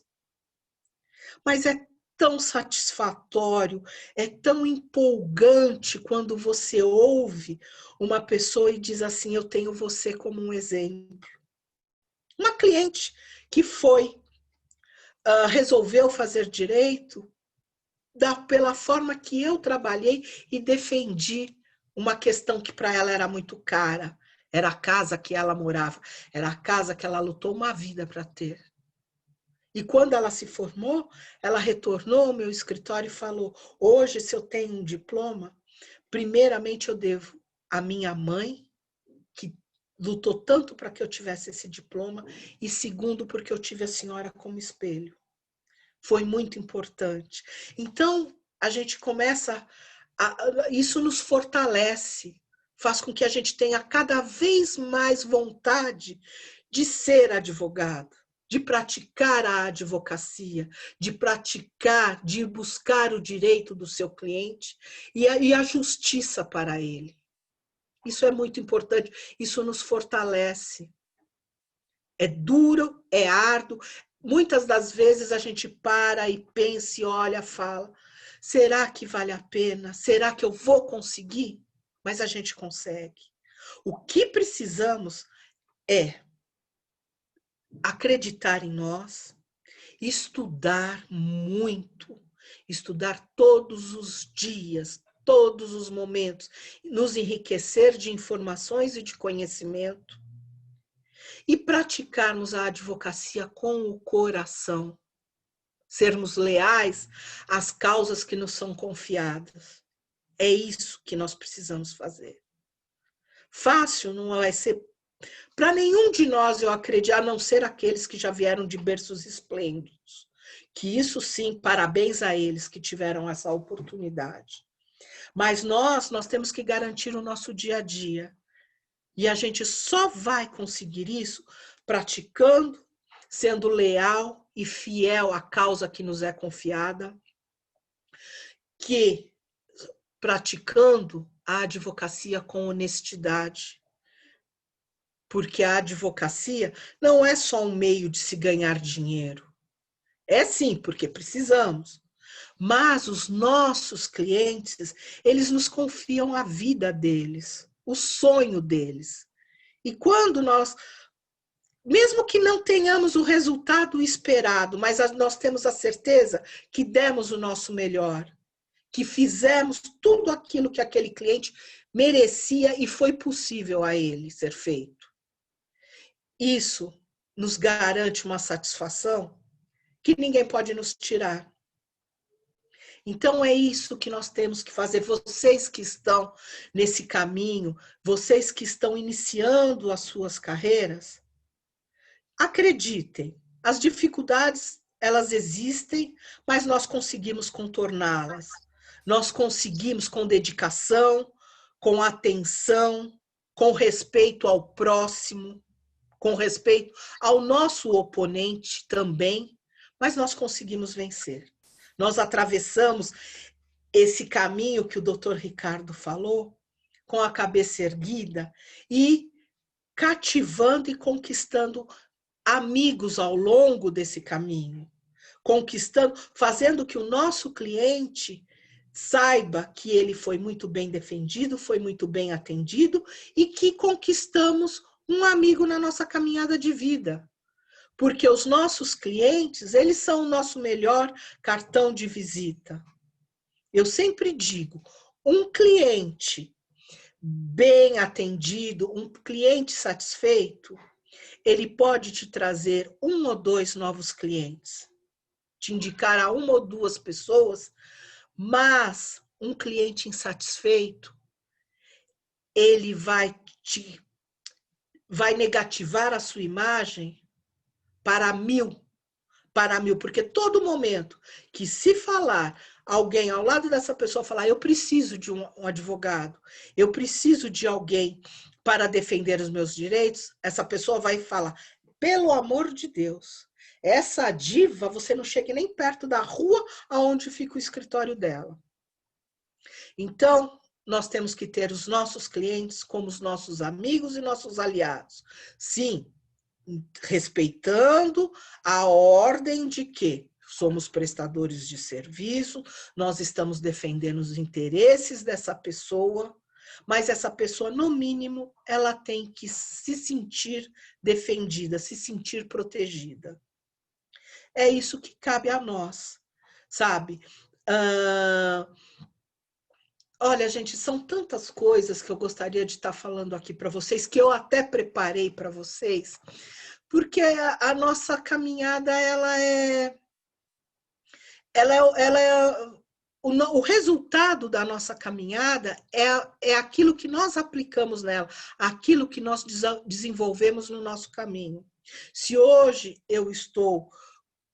Mas é tão satisfatório, é tão empolgante quando você ouve uma pessoa e diz assim, eu tenho você como um exemplo. Uma cliente que resolveu fazer direito pela forma que eu trabalhei e defendi uma questão que para ela era muito cara. Era a casa que ela morava, era a casa que ela lutou uma vida para ter. E quando ela se formou, ela retornou ao meu escritório e falou, hoje, se eu tenho um diploma, primeiramente eu devo à minha mãe, que lutou tanto para que eu tivesse esse diploma, e segundo, porque eu tive a senhora como espelho. Foi muito importante. Então, a gente começa, isso nos fortalece, faz com que a gente tenha cada vez mais vontade de ser advogado, de praticar a advocacia, de buscar o direito do seu cliente e a justiça para ele. Isso é muito importante, isso nos fortalece. É duro, é árduo. Muitas das vezes a gente para e pensa e olha, fala, será que vale a pena? Será que eu vou conseguir? Mas a gente consegue. O que precisamos é acreditar em nós, estudar muito, estudar todos os dias, todos os momentos, nos enriquecer de informações e de conhecimento e praticarmos a advocacia com o coração, sermos leais às causas que nos são confiadas. É isso que nós precisamos fazer. Fácil não vai ser para nenhum de nós, eu acredito, a não ser aqueles que já vieram de berços esplêndidos. Que isso sim, parabéns a eles que tiveram essa oportunidade. Mas nós temos que garantir o nosso dia a dia. E a gente só vai conseguir isso praticando, sendo leal e fiel à causa que nos é confiada, que praticando a advocacia com honestidade. Porque a advocacia não é só um meio de se ganhar dinheiro. É sim, porque precisamos. Mas os nossos clientes, eles nos confiam a vida deles, o sonho deles. E quando nós, mesmo que não tenhamos o resultado esperado, mas nós temos a certeza que demos o nosso melhor, que fizemos tudo aquilo que aquele cliente merecia e foi possível a ele ser feito. Isso nos garante uma satisfação que ninguém pode nos tirar. Então, é isso que nós temos que fazer. Vocês que estão nesse caminho, vocês que estão iniciando as suas carreiras, acreditem, as dificuldades, elas existem, mas nós conseguimos contorná-las. Nós conseguimos com dedicação, com atenção, com respeito ao próximo, com respeito ao nosso oponente também, mas nós conseguimos vencer. Nós atravessamos esse caminho que o Dr. Ricardo falou, com a cabeça erguida e cativando e conquistando amigos ao longo desse caminho, conquistando, fazendo que o nosso cliente saiba que ele foi muito bem defendido, foi muito bem atendido e que conquistamos um amigo na nossa caminhada de vida. Porque os nossos clientes, eles são o nosso melhor cartão de visita. Eu sempre digo, um cliente bem atendido, um cliente satisfeito, ele pode te trazer 1 ou 2 novos clientes. te indicar a uma ou duas pessoas, mas um cliente insatisfeito, ele vai negativar a sua imagem para mil, porque todo momento que se falar, alguém ao lado dessa pessoa falar, eu preciso de um advogado, eu preciso de alguém para defender os meus direitos, essa pessoa vai falar, pelo amor de Deus, essa diva, você não chega nem perto da rua onde fica o escritório dela. Então, nós temos que ter os nossos clientes como os nossos amigos e nossos aliados. Sim, respeitando a ordem de que somos prestadores de serviço, nós estamos defendendo os interesses dessa pessoa, mas essa pessoa, no mínimo, ela tem que se sentir defendida, se sentir protegida. É isso que cabe a nós, sabe? Olha, gente, são tantas coisas que eu gostaria de estar falando aqui para vocês, que eu até preparei para vocês, porque a nossa caminhada, o resultado da nossa caminhada é aquilo que nós aplicamos nela, aquilo que nós desenvolvemos no nosso caminho. Se hoje eu estou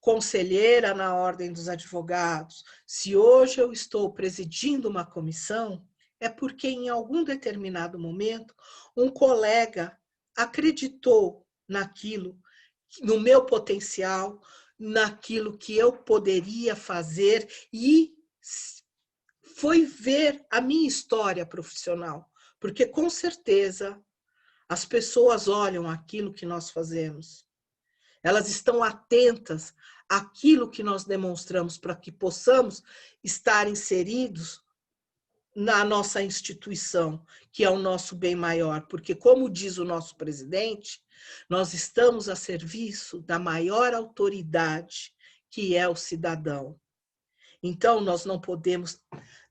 conselheira na Ordem dos Advogados, se hoje eu estou presidindo uma comissão, é porque em algum determinado momento um colega acreditou naquilo, no meu potencial, naquilo que eu poderia fazer e foi ver a minha história profissional, porque com certeza as pessoas olham aquilo que nós fazemos. Elas estão atentas àquilo que nós demonstramos para que possamos estar inseridos na nossa instituição, que é o nosso bem maior. Porque, como diz o nosso presidente, nós estamos a serviço da maior autoridade, que é o cidadão. Então, nós não podemos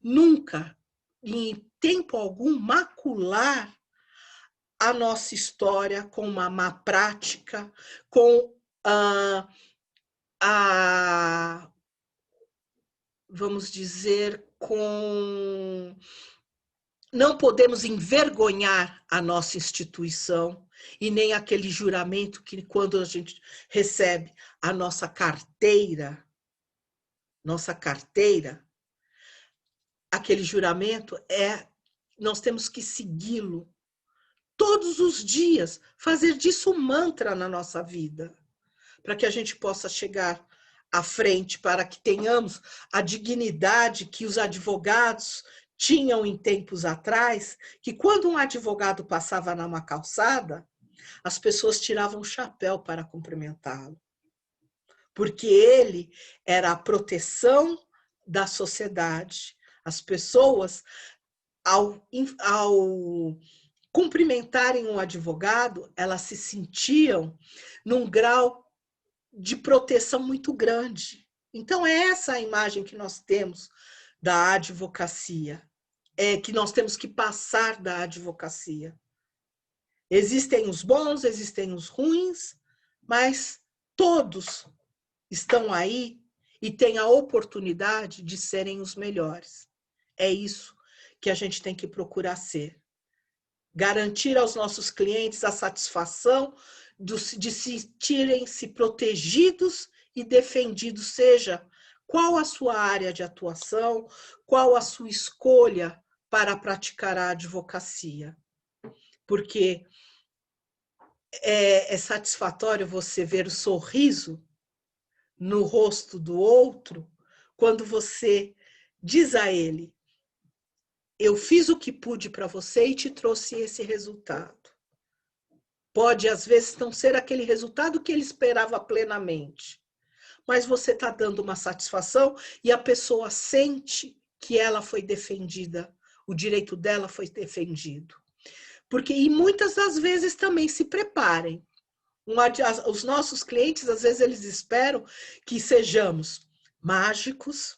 nunca, em tempo algum, macular a nossa história com uma má prática, com vamos dizer, não podemos envergonhar a nossa instituição e nem aquele juramento que quando a gente recebe a nossa carteira, aquele juramento nós temos que segui-lo todos os dias, fazer disso um mantra na nossa vida, para que a gente possa chegar à frente, para que tenhamos a dignidade que os advogados tinham em tempos atrás, que quando um advogado passava numa calçada, as pessoas tiravam o chapéu para cumprimentá-lo, porque ele era a proteção da sociedade. As pessoas, ao cumprimentarem um advogado, elas se sentiam num grau de proteção muito grande. Então, é essa a imagem que nós temos da advocacia, que nós temos que passar da advocacia. Existem os bons, existem os ruins, mas todos estão aí e têm a oportunidade de serem os melhores. É isso que a gente tem que procurar ser. Garantir aos nossos clientes a satisfação de se sentirem-se protegidos e defendidos, seja qual a sua área de atuação, qual a sua escolha para praticar a advocacia. Porque é satisfatório você ver o sorriso no rosto do outro quando você diz a ele: eu fiz o que pude para você e te trouxe esse resultado. Pode, às vezes, não ser aquele resultado que ele esperava plenamente, mas você está dando uma satisfação e a pessoa sente que ela foi defendida, o direito dela foi defendido. Porque, e muitas das vezes também se preparem. Os nossos clientes, às vezes, eles esperam que sejamos mágicos,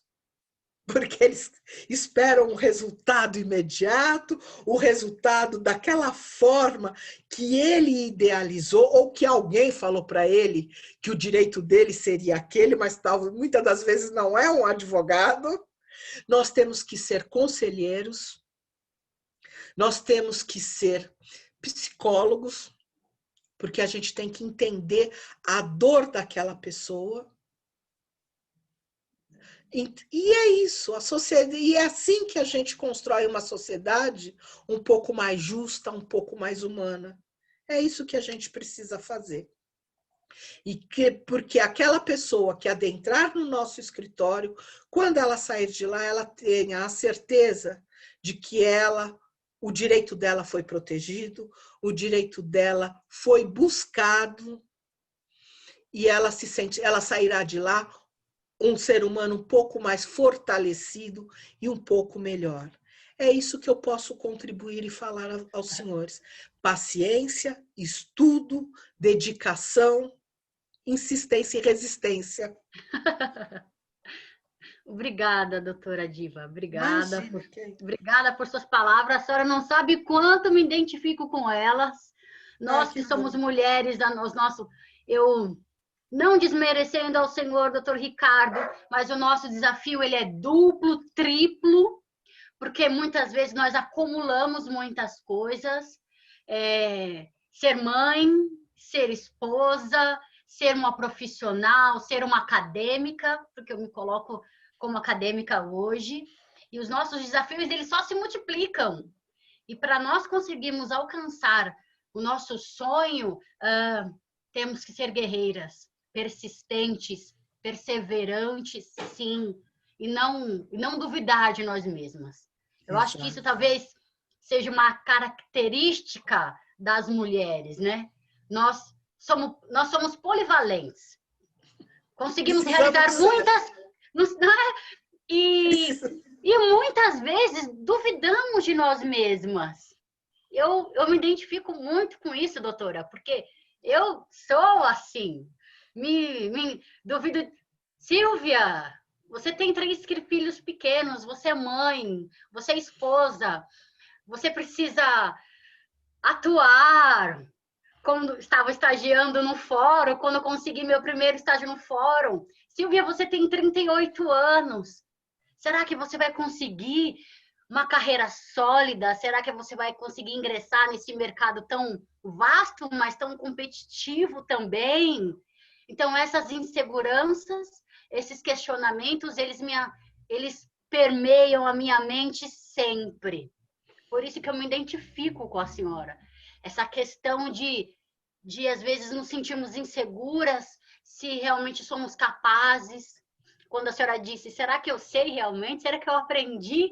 porque eles esperam um resultado imediato, o resultado daquela forma que ele idealizou, ou que alguém falou para ele que o direito dele seria aquele, mas talvez muitas das vezes não é um advogado. Nós temos que ser conselheiros, nós temos que ser psicólogos, porque a gente tem que entender a dor daquela pessoa. E é isso, a sociedade, e é assim que a gente constrói uma sociedade um pouco mais justa, um pouco mais humana. É isso que a gente precisa fazer. Porque aquela pessoa que adentrar no nosso escritório, quando ela sair de lá, ela tenha a certeza de que o direito dela foi protegido, o direito dela foi buscado, e ela sairá de lá um ser humano um pouco mais fortalecido e um pouco melhor. É isso que eu posso contribuir e falar aos senhores. Paciência, estudo, dedicação, insistência e resistência. Obrigada, doutora Diva. Obrigada. Imagina, Obrigada por suas palavras. A senhora não sabe quanto me identifico com elas. Nós que somos mulheres, eu não desmerecendo ao senhor, doutor Ricardo, mas o nosso desafio ele é duplo, triplo, porque muitas vezes nós acumulamos muitas coisas. Ser mãe, ser esposa, ser uma profissional, ser uma acadêmica, porque eu me coloco como acadêmica hoje, e os nossos desafios eles só se multiplicam. E para nós conseguirmos alcançar o nosso sonho, temos que ser guerreiras, persistentes, perseverantes, sim, e não duvidar de nós mesmas. Eu acho que isso talvez seja uma característica das mulheres, né? Nós somos polivalentes. Conseguimos realizar muitas... E muitas vezes duvidamos de nós mesmas. Eu me identifico muito com isso, doutora, porque eu sou assim. Me duvido. Silvia, você tem 3 filhos pequenos, você é mãe, você é esposa, você precisa atuar. Quando estava estagiando no fórum, quando eu consegui meu primeiro estágio no fórum. Silvia, você tem 38 anos. Será que você vai conseguir uma carreira sólida? Será que você vai conseguir ingressar nesse mercado tão vasto, mas tão competitivo também? Então, essas inseguranças, esses questionamentos, eles permeiam a minha mente sempre. Por isso que eu me identifico com a senhora. Essa questão de às vezes nos sentirmos inseguras, se realmente somos capazes. Quando a senhora disse, será que eu sei realmente? Será que eu aprendi?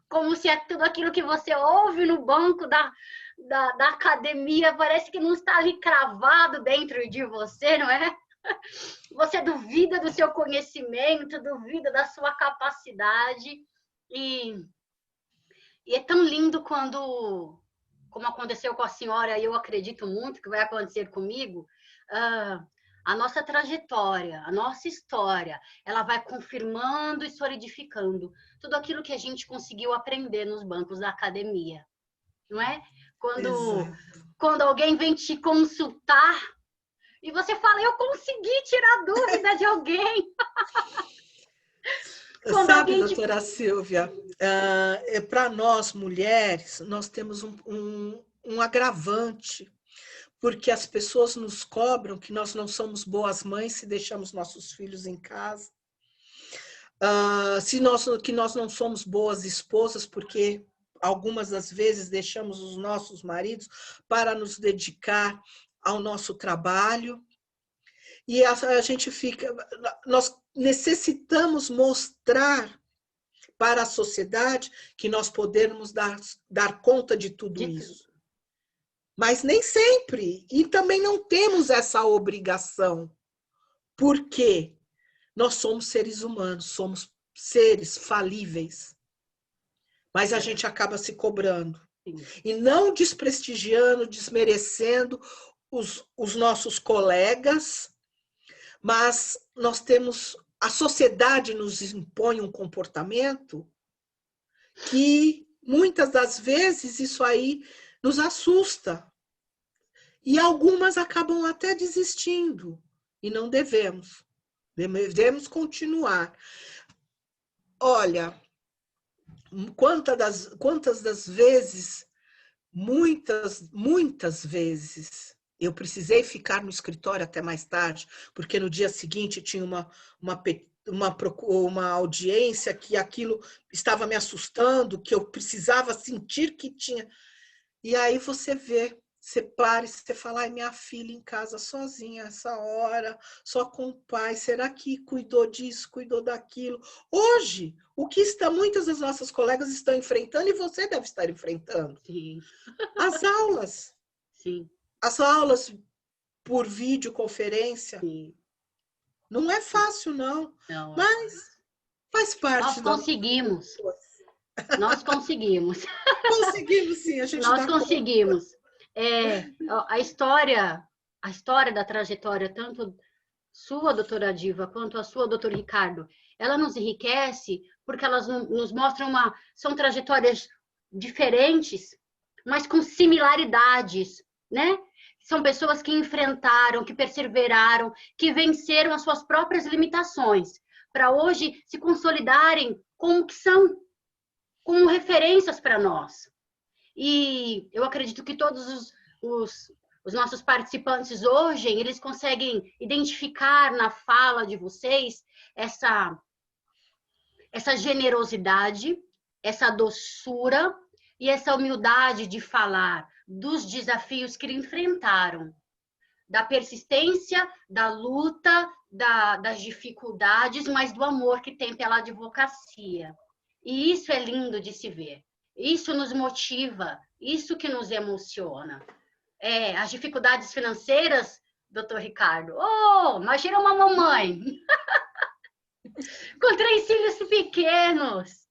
Como se é tudo aquilo que você ouve no banco da academia, parece que não está ali cravado dentro de você, não é? Você duvida do seu conhecimento, duvida da sua capacidade. E é tão lindo quando, como aconteceu com a senhora, e eu acredito muito que vai acontecer comigo, a nossa trajetória, a nossa história, ela vai confirmando e solidificando tudo aquilo que a gente conseguiu aprender nos bancos da academia, não é? Quando alguém vem te consultar e você fala, eu consegui tirar dúvida de alguém. Sabe, doutora Silvia, para nós mulheres, nós temos um agravante, porque as pessoas nos cobram que nós não somos boas mães se deixamos nossos filhos em casa, que nós não somos boas esposas, porque algumas das vezes deixamos os nossos maridos para nos dedicar ao nosso trabalho, e a gente nós necessitamos mostrar para a sociedade que nós podemos dar conta de tudo isso. Mas nem sempre, e também não temos essa obrigação, porque nós somos seres humanos, somos seres falíveis, mas a gente acaba se cobrando, e não desprestigiando, desmerecendo os nossos colegas, mas nós temos a sociedade nos impõe um comportamento que, muitas das vezes, isso aí nos assusta. E algumas acabam até desistindo. E não devemos. Devemos continuar. Olha, quantas das vezes, muitas vezes, eu precisei ficar no escritório até mais tarde, porque no dia seguinte tinha uma audiência que aquilo estava me assustando, que eu precisava sentir que tinha. E aí você vê, você para e você fala, ai, minha filha em casa sozinha essa hora, só com o pai, será que cuidou disso, cuidou daquilo? Hoje, o que muitas das nossas colegas estão enfrentando, e você deve estar enfrentando. Sim. As aulas. Sim. As aulas por videoconferência. Sim. Não é fácil, não. Não, mas faz parte. Nós conseguimos. Nós conseguimos. Conseguimos, sim. A gente Nós conseguimos. A história da trajetória, tanto sua, doutora Diva, quanto a sua, doutor Ricardo, ela nos enriquece porque elas nos mostram são trajetórias diferentes, mas com similaridades, né? São pessoas que enfrentaram, que perseveraram, que venceram as suas próprias limitações, para hoje se consolidarem como que são, como referências para nós. E eu acredito que todos os nossos participantes hoje, eles conseguem identificar na fala de vocês essa generosidade, essa doçura e essa humildade de falar dos desafios que enfrentaram, da persistência, da luta, das dificuldades, mas do amor que tem pela advocacia. E isso é lindo de se ver. Isso nos motiva, isso que nos emociona. As dificuldades financeiras, doutor Ricardo. Imagina uma mamãe com 3 filhos pequenos.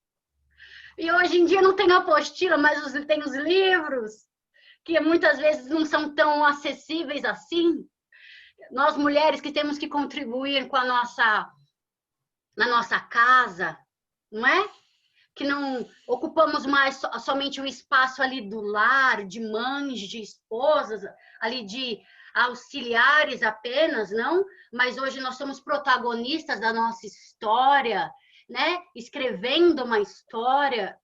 E hoje em dia não tem apostila, mas tem os livros, que muitas vezes não são tão acessíveis assim. Nós, mulheres, que temos que contribuir com na nossa casa, não é? Que não ocupamos mais somente o espaço ali do lar, de mães, de esposas, ali de auxiliares apenas, não? Mas hoje nós somos protagonistas da nossa história, né? Escrevendo uma história.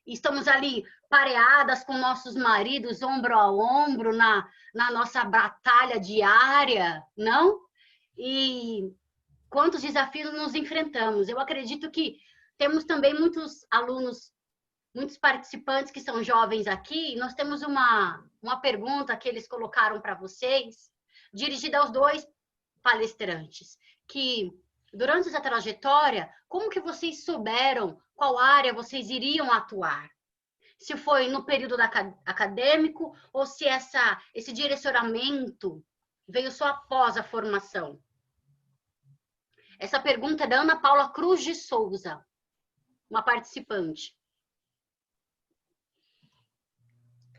Estamos ali pareadas com nossos maridos, ombro a ombro, na nossa batalha diária, não? E quantos desafios nos enfrentamos. Eu acredito que temos também muitos alunos, muitos participantes que são jovens aqui. Nós temos uma pergunta que eles colocaram para vocês, dirigida aos 2 palestrantes, que durante essa trajetória, como que vocês souberam qual área vocês iriam atuar? Se foi no período acadêmico ou se esse direcionamento veio só após a formação? Essa pergunta é da Ana Paula Cruz de Souza, uma participante.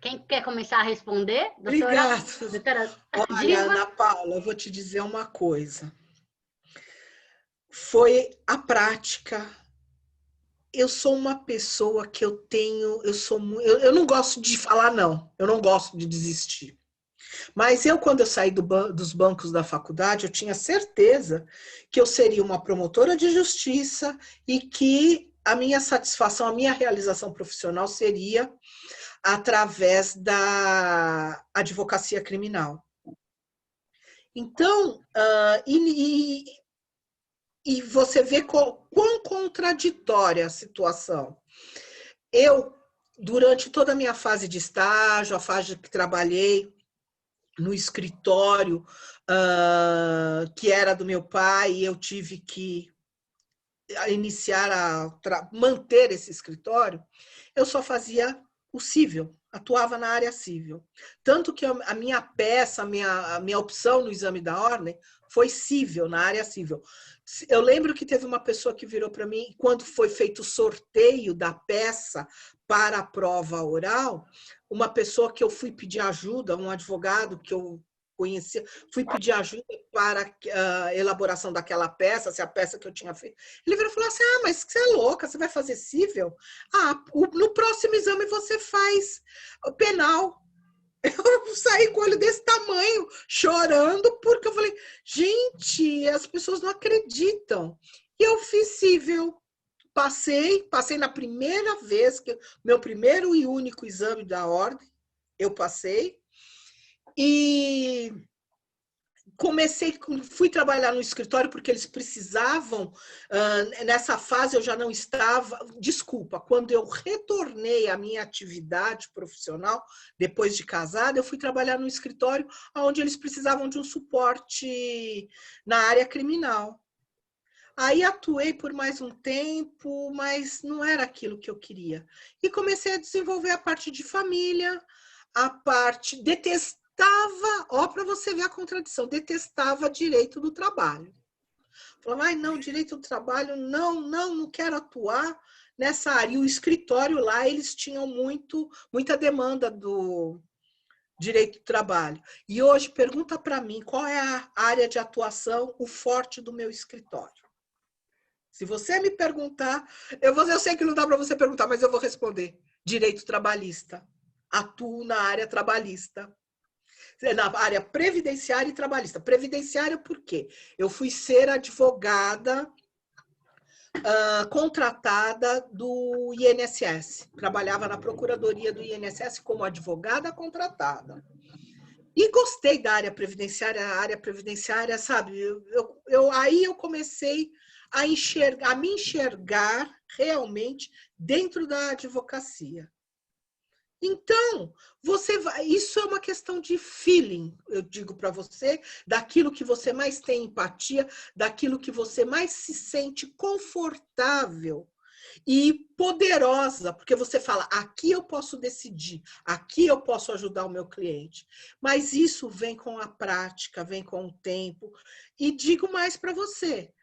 Quem quer começar a responder? Obrigada. Doutora Olha, Ana Paula, eu vou te dizer uma coisa. Foi a prática. Eu sou uma pessoa que eu não gosto de falar não, eu não gosto de desistir. Mas quando eu saí dos bancos da faculdade, eu tinha certeza que eu seria uma promotora de justiça e que a minha satisfação, a minha realização profissional seria através da advocacia criminal. Então, e você vê quão contraditória a situação. Eu, durante toda a minha fase de estágio, a fase que trabalhei no escritório, que era do meu pai, eu tive que manter esse escritório, eu só fazia o cível, atuava na área cível. Tanto que a minha peça, a minha opção no exame da ordem foi cível, na área cível. Eu lembro que teve uma pessoa que virou para mim, quando foi feito o sorteio da peça para a prova oral, uma pessoa que eu fui pedir ajuda, um advogado que eu conhecia, fui pedir ajuda para a elaboração daquela peça, se a peça que eu tinha feito. Ele virou e falou assim, mas você é louca, você vai fazer cível? No próximo exame você faz penal. Eu saí com o olho desse tamanho, chorando, porque eu falei, gente, as pessoas não acreditam. E eu fiz cível. Passei na primeira vez, meu primeiro e único exame da ordem, eu passei. E fui trabalhar no escritório porque eles precisavam, nessa fase eu já não estava, desculpa, quando eu retornei à minha atividade profissional, depois de casada, eu fui trabalhar no escritório onde eles precisavam de um suporte na área criminal. Aí atuei por mais um tempo, mas não era aquilo que eu queria. E comecei a desenvolver a parte de família, a parte... Detestava, para você ver a contradição, detestava direito do trabalho. Falava, não, direito do trabalho, não quero atuar nessa área. E o escritório lá, eles tinham muita demanda do direito do trabalho. E hoje, pergunta para mim, qual é a área de atuação, o forte do meu escritório? Se você me perguntar, eu sei que não dá para você perguntar, mas eu vou responder. Direito trabalhista. Atuo na área trabalhista. Na área previdenciária e trabalhista. Previdenciária por quê? Eu fui ser advogada contratada do INSS. Trabalhava na procuradoria do INSS como advogada contratada. E gostei da área previdenciária, sabe? Aí eu comecei a me enxergar realmente dentro da advocacia. Então, isso é uma questão de feeling, eu digo para você, daquilo que você mais tem empatia, daquilo que você mais se sente confortável e poderosa, porque você fala, aqui eu posso decidir, aqui eu posso ajudar o meu cliente. Mas isso vem com a prática, vem com o tempo. E digo mais para você,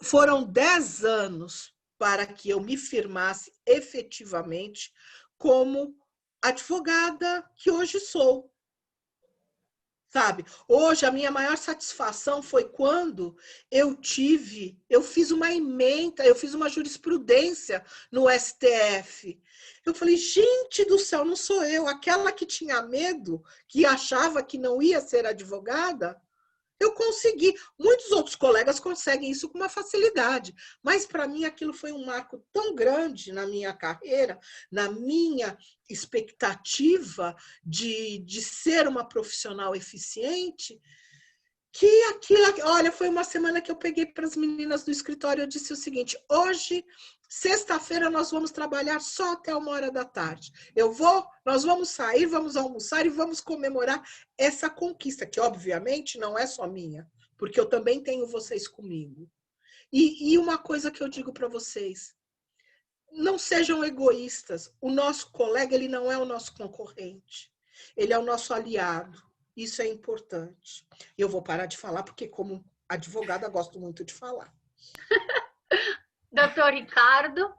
foram 10 anos para que eu me firmasse efetivamente como advogada que hoje sou. Sabe? Hoje, a minha maior satisfação foi quando eu fiz uma ementa, eu fiz uma jurisprudência no STF. Eu falei, gente do céu, não sou eu, aquela que tinha medo, que achava que não ia ser advogada, eu consegui. Muitos outros colegas conseguem isso com uma facilidade, mas para mim aquilo foi um marco tão grande na minha carreira, na minha expectativa de ser uma profissional eficiente, que olha, foi uma semana que eu peguei para as meninas do escritório, eu disse o seguinte, hoje, sexta-feira, nós vamos trabalhar só até 13h. Nós vamos sair, vamos almoçar e vamos comemorar essa conquista, que obviamente não é só minha, porque eu também tenho vocês comigo. E uma coisa que eu digo para vocês, não sejam egoístas, o nosso colega, ele não é o nosso concorrente, ele é o nosso aliado. Isso é importante. Eu vou parar de falar, porque como advogada gosto muito de falar. Doutor Ricardo?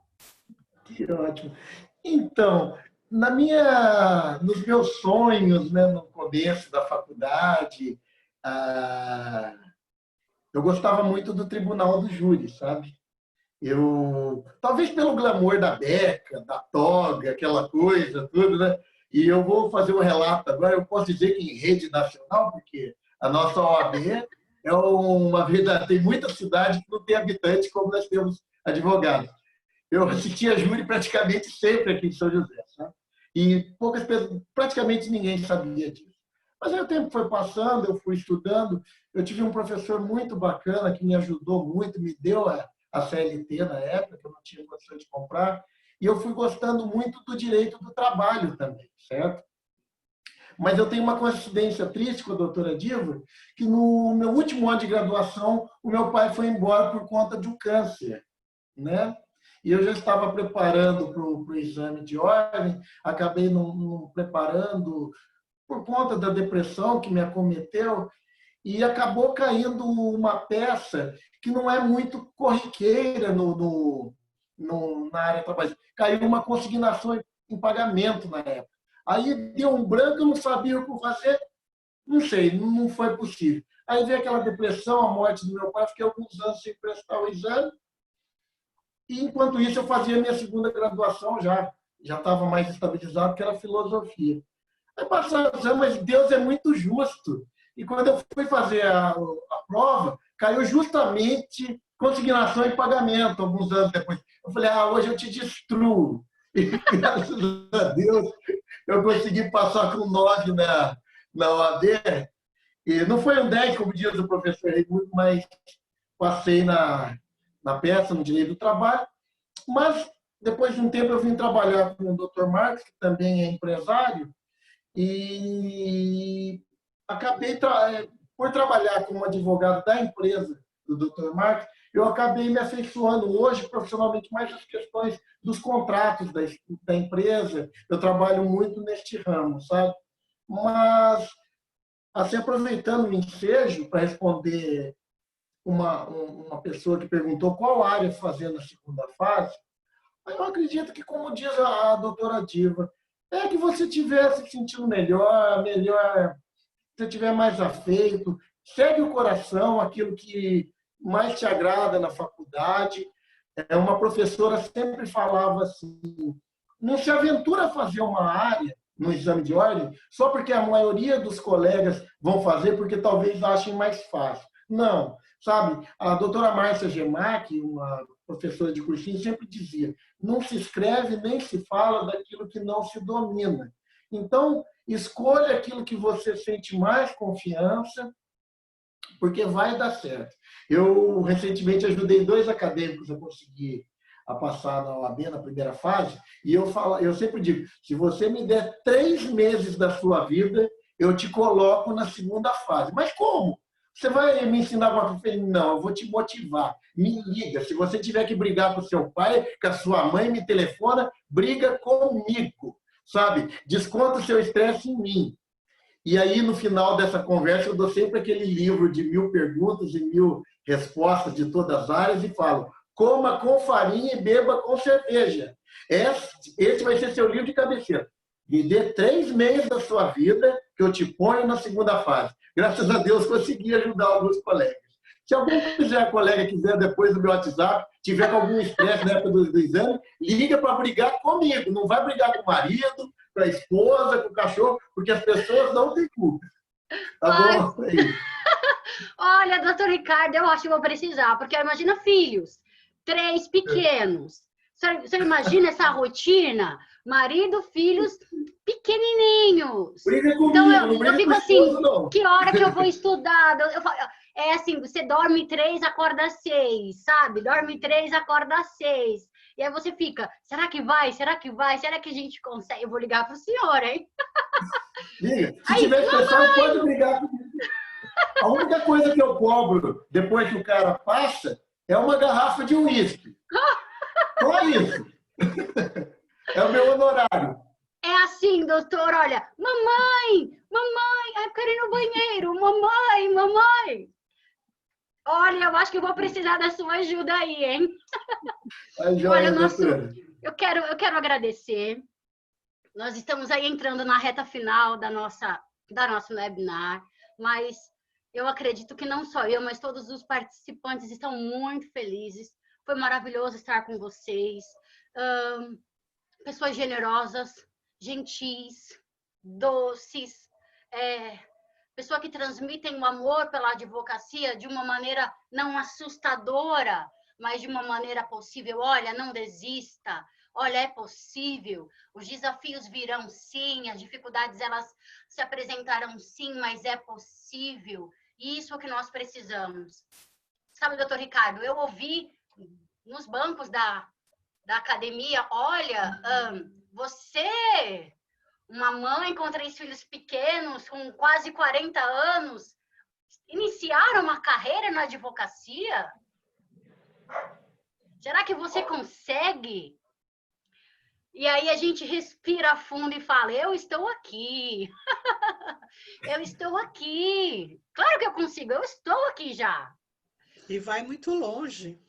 Que ótimo. Então, nos meus sonhos, né, no começo da faculdade, eu gostava muito do tribunal do júri, sabe? Talvez pelo glamour da beca, da toga, aquela coisa, tudo, né? E eu vou fazer um relato agora, eu posso dizer que em rede nacional, porque a nossa OAB é uma verdade, tem muita cidade que não tem habitante como nós temos advogados. Eu assistia a júri praticamente sempre aqui em São José, sabe? E poucas pessoas, praticamente ninguém sabia disso. Mas aí o tempo foi passando, eu fui estudando, eu tive um professor muito bacana que me ajudou muito, me deu a CLT na época, que eu não tinha condição de comprar, e eu fui gostando muito do direito do trabalho também, certo? Mas eu tenho uma coincidência triste com a doutora Diva, que no meu último ano de graduação, o meu pai foi embora por conta de um câncer, né? E eu já estava preparando para o exame de ordem, acabei não preparando por conta da depressão que me acometeu, e acabou caindo uma peça que não é muito corriqueira na área trabalhista. Caiu uma consignação em pagamento na época. Aí deu um branco, eu não sabia o que fazer, Não sei, não foi possível. Aí veio aquela depressão, a morte do meu pai, fiquei alguns anos sem prestar o exame. E, enquanto isso, eu fazia minha segunda graduação já estava mais estabilizado, que era filosofia. Aí passou os anos, mas Deus é muito justo. E quando eu fui fazer a prova, caiu justamente consignação e pagamento, alguns anos depois. Eu falei, hoje eu te destruo. E, graças a Deus, eu consegui passar com 9 na OAB. E não foi um 10, como diz o professor Raimundo, mas passei na peça, no direito do trabalho. Mas, depois de um tempo, eu vim trabalhar com o Dr. Marcos, que também é empresário, e acabei, por trabalhar como advogado da empresa do Dr. Marcos, eu acabei me afeiçoando hoje, profissionalmente, mais as questões dos contratos da empresa. Eu trabalho muito neste ramo, sabe? Mas, assim, aproveitando o ensejo para responder uma pessoa que perguntou qual área fazer na segunda fase, eu acredito que, como diz a doutora Diva, é que você estiver se sentindo melhor, se tiver mais afeito, segue o coração, aquilo que mais te agrada na faculdade. Uma professora sempre falava assim, não se aventura a fazer uma área no exame de ordem só porque a maioria dos colegas vão fazer porque talvez achem mais fácil. Não, sabe? A doutora Márcia Gemac, uma professora de cursinho, sempre dizia, não se escreve nem se fala daquilo que não se domina. Então, escolha aquilo que você sente mais confiança, porque vai dar certo. Eu, recentemente, ajudei 2 acadêmicos a conseguir a passar na OAB, na primeira fase, e eu sempre digo, se você me der 3 meses da sua vida, eu te coloco na segunda fase. Mas como? Você vai me ensinar alguma coisa? Não, eu vou te motivar. Me liga. Se você tiver que brigar com seu pai, com a sua mãe, me telefona, briga comigo, sabe? Desconta o seu estresse em mim. E aí, no final dessa conversa, eu dou sempre aquele livro de 1000 perguntas e 1000 respostas de todas as áreas e falo, coma com farinha e beba com cerveja. Esse vai ser seu livro de cabeceira. Me dê 3 meses da sua vida que eu te ponho na segunda fase. Graças a Deus, consegui ajudar alguns colegas. Se algum colega quiser, depois do meu WhatsApp, tiver com algum estresse na época do exame, liga para brigar comigo. Não vai brigar com o marido, com a esposa, com o cachorro, porque as pessoas não têm culpa. Tá bom? É isso. Olha, doutor Ricardo, eu acho que vou precisar, porque imagina filhos, 3 pequenos. Você imagina essa rotina? Marido, filhos pequenininhos. Briga comigo, então não eu fico assim, esposo, não. que hora que eu vou estudar? É assim, você dorme 3, acorda 6, sabe? Dorme 3, acorda 6. E aí você fica, será que vai? Será que vai? Será que a gente consegue? Eu vou ligar pro senhor, hein? Liga. Se tiver pressão, pode brigar comigo. A única coisa que eu cobro depois que o cara passa é uma garrafa de uísque. Só isso. É o meu honorário. É assim, doutor, olha, mamãe, eu quero ir no banheiro, mamãe. Olha, eu acho que eu vou precisar da sua ajuda aí, hein? Olha, eu quero agradecer. Nós estamos aí entrando na reta final da nossa webinar, mas eu acredito que não só eu, mas todos os participantes estão muito felizes. Foi maravilhoso estar com vocês. Pessoas generosas, gentis, doces, pessoas que transmitem o amor pela advocacia de uma maneira não assustadora, mas de uma maneira possível. Olha, não desista. Olha, é possível. Os desafios virão sim, as dificuldades elas se apresentarão sim, mas é possível. E isso é o que nós precisamos. Sabe, doutor Ricardo, eu ouvi nos bancos da academia, olha, você, uma mãe com 3 filhos pequenos, com quase 40 anos, iniciaram uma carreira na advocacia? Será que você consegue? E aí a gente respira fundo e fala, eu estou aqui. Eu estou aqui. Claro que eu consigo, eu estou aqui já. E vai muito longe.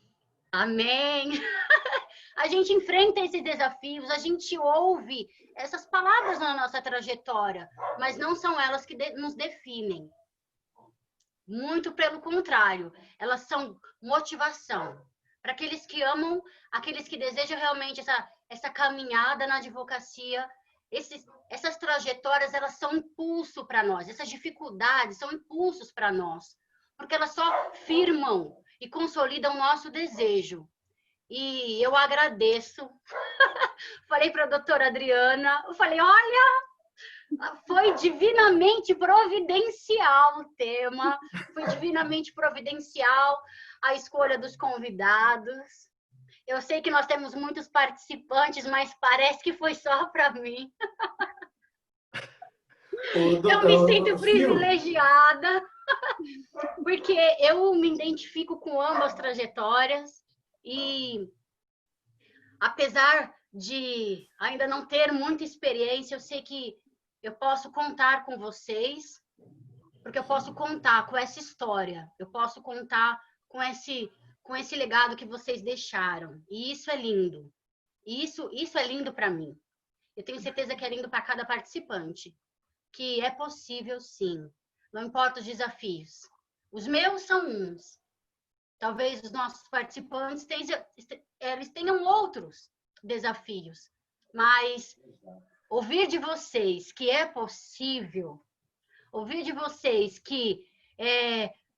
Amém. A gente enfrenta esses desafios, a gente ouve essas palavras na nossa trajetória, mas não são elas que nos definem. Muito pelo contrário, elas são motivação para aqueles que amam, aqueles que desejam realmente essa caminhada na advocacia. Essas trajetórias, elas são impulso para nós, essas dificuldades são impulsos para nós, porque elas só firmam e consolidam o nosso desejo. E eu agradeço. Falei para a doutora Adriana, eu falei, olha, foi divinamente providencial o tema, foi divinamente providencial a escolha dos convidados. Eu sei que nós temos muitos participantes, mas parece que foi só para mim. Eu me sinto privilegiada, porque eu me identifico com ambas trajetórias e, apesar de ainda não ter muita experiência, eu sei que eu posso contar com vocês, porque eu posso contar com essa história, eu posso contar com esse legado que vocês deixaram. E isso é lindo. Isso é lindo para mim. Eu tenho certeza que é lindo para cada participante. Que é possível, sim. Não importa os desafios. Os meus são uns. Talvez os nossos participantes eles tenham outros desafios. Mas ouvir de vocês que é possível, ouvir de vocês que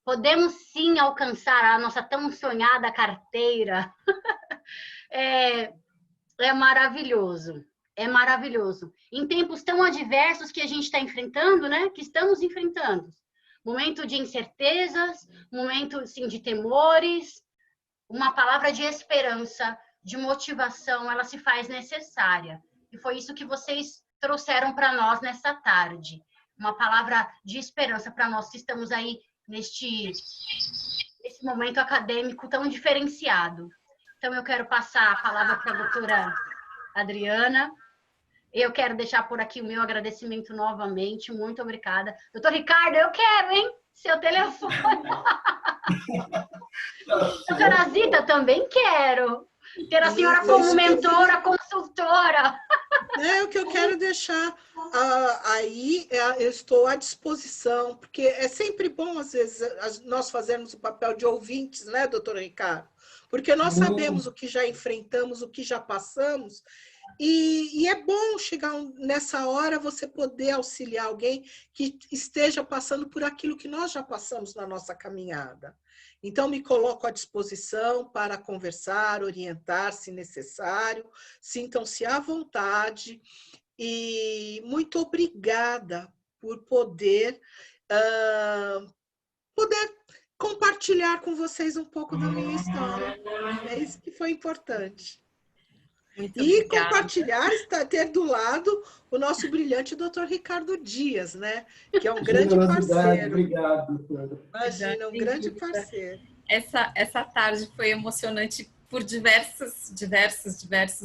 podemos sim alcançar a nossa tão sonhada carteira, é maravilhoso. É maravilhoso. Em tempos tão adversos que a gente está enfrentando, né? Que estamos enfrentando. Momento de incertezas, momento sim, de temores, uma palavra de esperança, de motivação, ela se faz necessária. E foi isso que vocês trouxeram para nós nessa tarde. Uma palavra de esperança para nós que estamos aí nesse momento acadêmico tão diferenciado. Então, eu quero passar a palavra para a doutora Adriana. Eu quero deixar por aqui o meu agradecimento novamente. Muito obrigada. Doutor Ricardo, eu quero, hein? Seu telefone. Doutora Zita, também quero. Ter a senhora como mentora, consultora. O que eu quero deixar aí, eu estou à disposição, porque é sempre bom, às vezes, nós fazermos o papel de ouvintes, né, doutor Ricardo? Porque nós sabemos o que já enfrentamos, o que já passamos, e é bom chegar nessa hora você poder auxiliar alguém que esteja passando por aquilo que nós já passamos na nossa caminhada. Então, me coloco à disposição para conversar, orientar, se necessário. Sintam-se à vontade. E muito obrigada por poder compartilhar com vocês um pouco da minha história. É isso que foi importante. Muito e obrigada. Compartilhar, ter do lado o nosso brilhante doutor Ricardo Dias, né? Que é um grande parceiro. Obrigado, doutora. Imagina, um grande parceiro. Essa tarde foi emocionante por diversos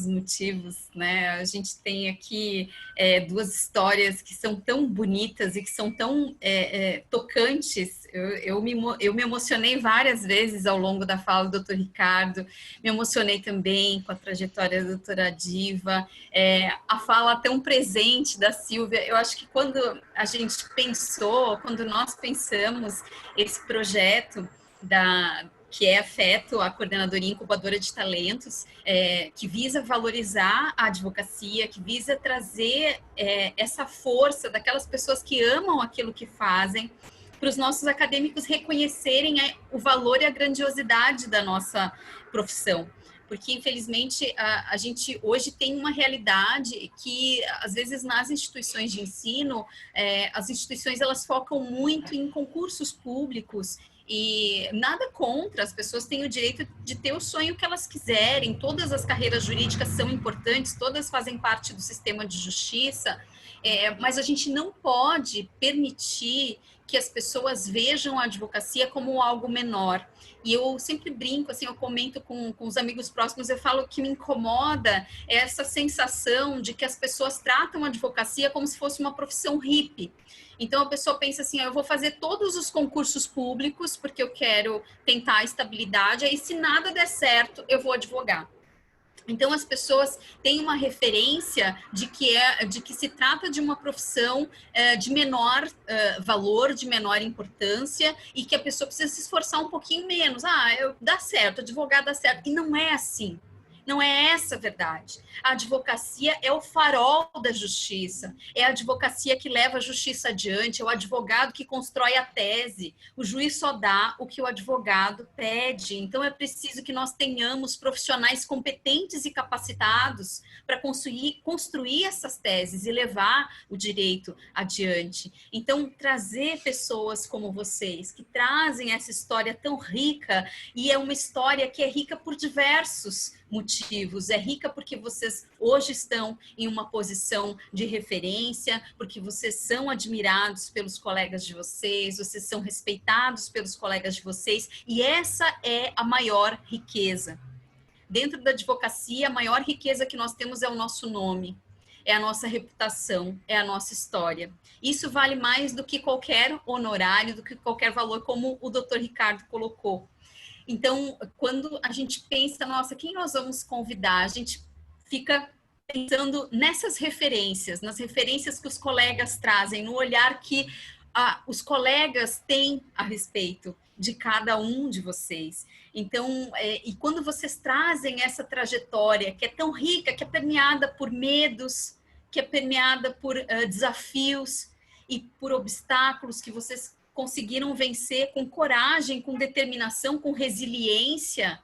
motivos, né? A gente tem aqui duas histórias que são tão bonitas e que são tão tocantes. Eu me emocionei várias vezes ao longo da fala do Dr. Ricardo, me emocionei também com a trajetória da doutora Diva, a fala tão presente da Silvia. Eu acho que quando nós pensamos esse projeto que é a FETO, a Coordenadoria Incubadora de Talentos, que visa valorizar a advocacia, que visa trazer essa força daquelas pessoas que amam aquilo que fazem, para os nossos acadêmicos reconhecerem o valor e a grandiosidade da nossa profissão. Porque, infelizmente, a gente hoje tem uma realidade que, às vezes, nas instituições de ensino, as instituições elas focam muito em concursos públicos. E nada contra, as pessoas têm o direito de ter o sonho que elas quiserem, todas as carreiras jurídicas são importantes, todas fazem parte do sistema de justiça, mas a gente não pode permitir que as pessoas vejam a advocacia como algo menor. E eu sempre brinco, assim, eu comento com os amigos próximos, eu falo que me incomoda essa sensação de que as pessoas tratam a advocacia como se fosse uma profissão hippie. Então, a pessoa pensa assim, eu vou fazer todos os concursos públicos porque eu quero tentar a estabilidade, aí se nada der certo, eu vou advogar. Então, as pessoas têm uma referência de que se trata de uma profissão de menor valor, de menor importância, e que a pessoa precisa se esforçar um pouquinho menos. Dá certo, advogado dá certo. E não é assim. Não é essa a verdade. A advocacia é o farol da justiça, é a advocacia que leva a justiça adiante, é o advogado que constrói a tese. O juiz só dá o que o advogado pede. Então, é preciso que nós tenhamos profissionais competentes e capacitados para construir essas teses e levar o direito adiante. Então, trazer pessoas como vocês, que trazem essa história tão rica, e é uma história que é rica por diversos motivos. É rica porque vocês hoje estão em uma posição de referência, porque vocês são admirados pelos colegas de vocês, vocês são respeitados pelos colegas de vocês, e essa é a maior riqueza. Dentro da advocacia, a maior riqueza que nós temos é o nosso nome, é a nossa reputação, é a nossa história. Isso vale mais do que qualquer honorário, do que qualquer valor, como o Dr. Ricardo colocou. Então, quando a gente pensa, nossa, quem nós vamos convidar? A gente fica pensando nessas referências, nas referências que os colegas trazem, no olhar que os colegas têm a respeito de cada um de vocês. Então, e quando vocês trazem essa trajetória que é tão rica, que é permeada por medos, que é permeada por desafios e por obstáculos que vocês conseguiram vencer com coragem, com determinação, com resiliência,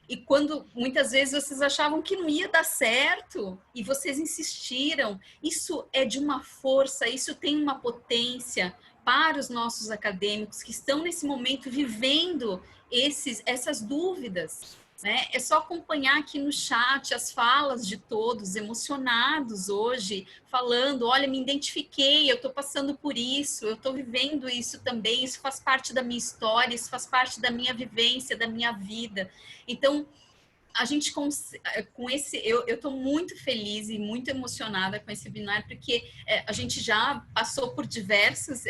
e quando muitas vezes vocês achavam que não ia dar certo e vocês insistiram, isso é de uma força, isso tem uma potência para os nossos acadêmicos que estão nesse momento vivendo essas dúvidas, né? É só acompanhar aqui no chat as falas de todos emocionados hoje, falando, olha, me identifiquei, eu estou passando por isso, eu estou vivendo isso também, isso faz parte da minha história, isso faz parte da minha vivência, da minha vida. Então, a gente com esse, eu estou muito feliz e muito emocionada com esse webinar, porque a gente já passou por diversos,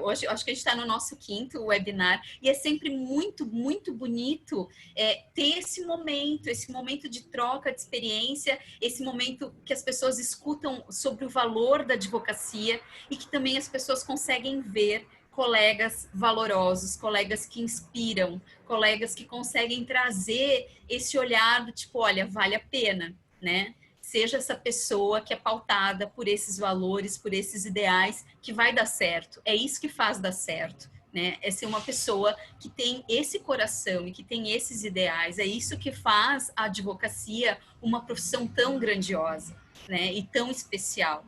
hoje acho que a gente está no nosso 5º webinar, e é sempre muito, muito bonito ter esse momento de troca de experiência, esse momento que as pessoas escutam sobre o valor da advocacia e que também as pessoas conseguem ver colegas valorosos, colegas que inspiram, colegas que conseguem trazer esse olhar do tipo, olha, vale a pena, né? Seja essa pessoa que é pautada por esses valores, por esses ideais, que vai dar certo. É isso que faz dar certo, né? É ser uma pessoa que tem esse coração e que tem esses ideais. É isso que faz a advocacia uma profissão tão grandiosa, né? E tão especial.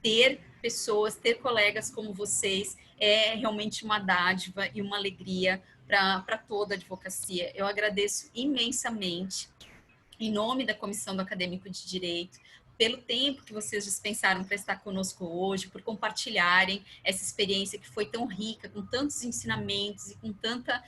Ter pessoas, ter colegas como vocês é realmente uma dádiva e uma alegria para toda a advocacia. Eu agradeço imensamente, em nome da Comissão do Acadêmico de Direito, pelo tempo que vocês dispensaram para estar conosco hoje, por compartilharem essa experiência que foi tão rica, com tantos ensinamentos e com tanta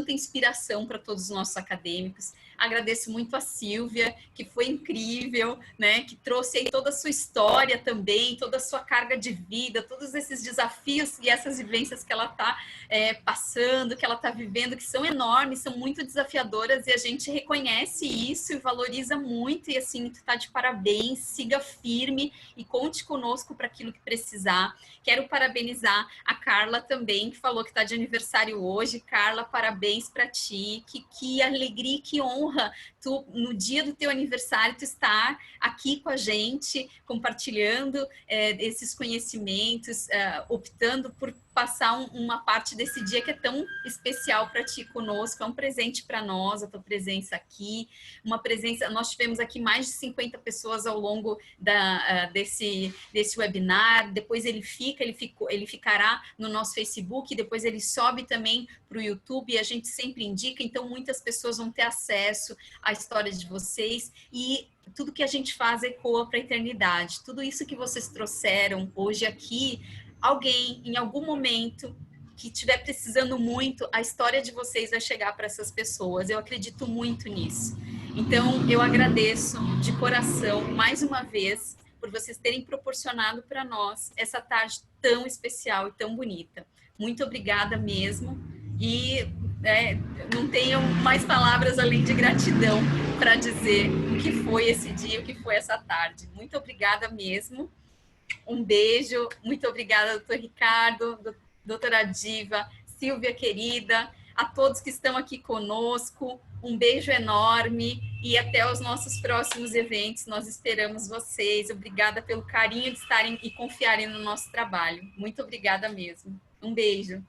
inspiração para todos os nossos acadêmicos. Agradeço muito a Silvia, que foi incrível, né? Que trouxe aí toda a sua história também, toda a sua carga de vida, todos esses desafios e essas vivências que ela está passando, que ela está vivendo, que são enormes, são muito desafiadoras, e a gente reconhece isso e valoriza muito, e assim, tu tá de parabéns, siga firme e conte conosco para aquilo que precisar. Quero parabenizar a Carla também, que falou que está de aniversário hoje. Carla, parabéns para ti, que alegria, que honra tu, no dia do teu aniversário, tu estar aqui com a gente, compartilhando esses conhecimentos, optando por passar uma parte desse dia que é tão especial para ti conosco. É um presente para nós, a tua presença aqui, uma presença, nós tivemos aqui mais de 50 pessoas ao longo desse webinar, depois ele ficará no nosso Facebook, depois ele sobe também para o YouTube, e a gente sempre indica, então muitas pessoas vão ter acesso à história de vocês, e tudo que a gente faz ecoa para a eternidade. Tudo isso que vocês trouxeram hoje aqui, alguém, em algum momento, que estiver precisando muito, a história de vocês vai chegar para essas pessoas. Eu acredito muito nisso. Então, eu agradeço de coração, mais uma vez, por vocês terem proporcionado para nós essa tarde tão especial e tão bonita. Muito obrigada mesmo. E não tenho mais palavras além de gratidão para dizer o que foi esse dia, o que foi essa tarde. Muito obrigada mesmo. Um beijo. Muito obrigada, doutor Ricardo, doutora Diva, Sílvia querida, a todos que estão aqui conosco. Um beijo enorme e até os nossos próximos eventos. Nós esperamos vocês. Obrigada pelo carinho de estarem e confiarem no nosso trabalho. Muito obrigada mesmo. Um beijo.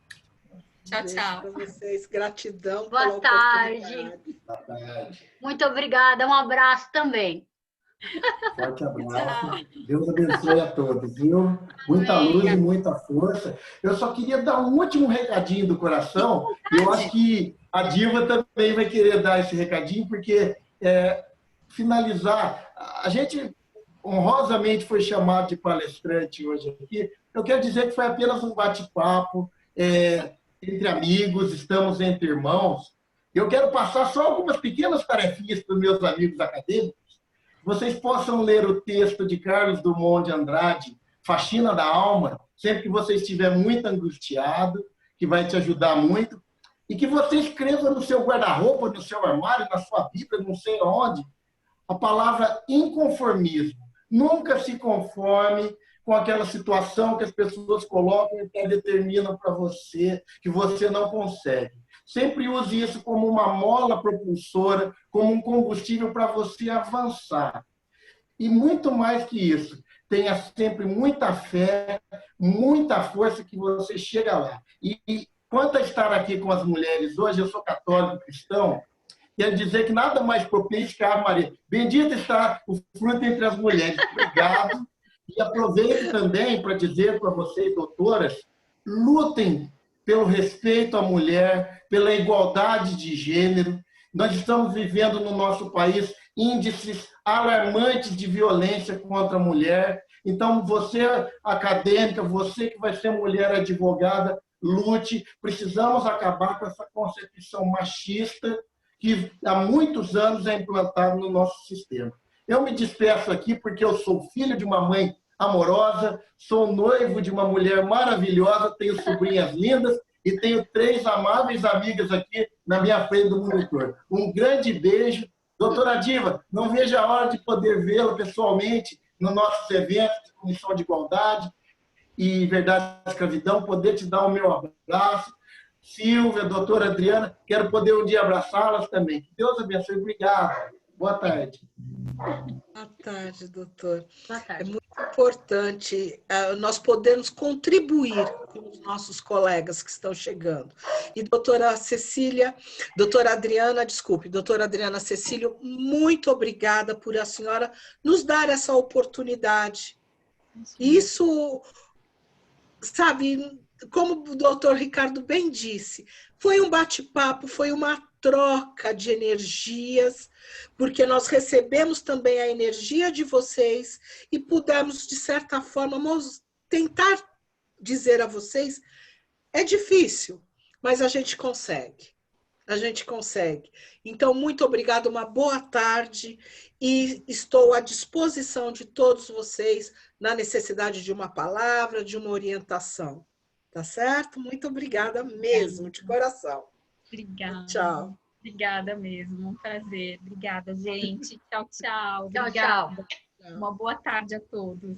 Tchau, tchau. Para vocês, gratidão. Boa tarde. Boa tarde. Muito obrigada, um abraço também. Forte abraço. Deus abençoe a todos, viu? Muita luz e muita força. Eu só queria dar um último recadinho do coração. Eu acho que a Diva também vai querer dar esse recadinho, porque finalizar, a gente honrosamente foi chamado de palestrante hoje aqui. Eu quero dizer que foi apenas um bate-papo entre amigos, estamos entre irmãos. Eu quero passar só algumas pequenas tarefinhas para os meus amigos acadêmicos. Vocês possam ler o texto de Carlos Drummond de Andrade, Faxina da Alma, sempre que você estiver muito angustiado, que vai te ajudar muito, e que você escreva no seu guarda-roupa, no seu armário, na sua Bíblia, não sei onde, a palavra inconformismo. Nunca se conforme com aquela situação que as pessoas colocam e que determinam para você que você não consegue. Sempre use isso como uma mola propulsora, como um combustível para você avançar. E muito mais que isso, tenha sempre muita fé, muita força que você chega lá. E quanto a estar aqui com as mulheres hoje, eu sou católico cristão, quero dizer que nada mais propício que a Ave Maria. Bendita está o fruto entre as mulheres. Obrigado. E aproveito também para dizer para vocês, doutoras, lutem pelo respeito à mulher, pela igualdade de gênero. Nós estamos vivendo no nosso país índices alarmantes de violência contra a mulher. Então, você, acadêmica, você que vai ser mulher advogada, lute. Precisamos acabar com essa concepção machista que há muitos anos é implantada no nosso sistema. Eu me despeço aqui porque eu sou filho de uma mãe amorosa, sou noivo de uma mulher maravilhosa, tenho sobrinhas lindas e tenho 3 amáveis amigas aqui na minha frente do monitor. Um grande beijo. Doutora Diva, não vejo a hora de poder vê-la pessoalmente nos nossos eventos de Comissão de Igualdade e Verdade e Escravidão, poder te dar o meu abraço. Sílvia, doutora Adriana, quero poder um dia abraçá-las também. Que Deus abençoe. Obrigado. Boa tarde. Boa tarde, doutor. Boa tarde. É muito importante nós podermos contribuir com os nossos colegas que estão chegando. E doutora Adriana Cecílio, muito obrigada por a senhora nos dar essa oportunidade. Isso, sabe, como o doutor Ricardo bem disse, foi um bate-papo, foi uma troca de energias, porque nós recebemos também a energia de vocês e pudemos, de certa forma, tentar dizer a vocês, é difícil, mas a gente consegue. A gente consegue. Então, muito obrigada, uma boa tarde e estou à disposição de todos vocês na necessidade de uma palavra, de uma orientação. Tá certo? Muito obrigada mesmo, de coração. Obrigada. Tchau. Obrigada mesmo, um prazer. Obrigada, gente. Tchau, tchau. Tchau, Obrigada. tchau. Uma boa tarde a todos.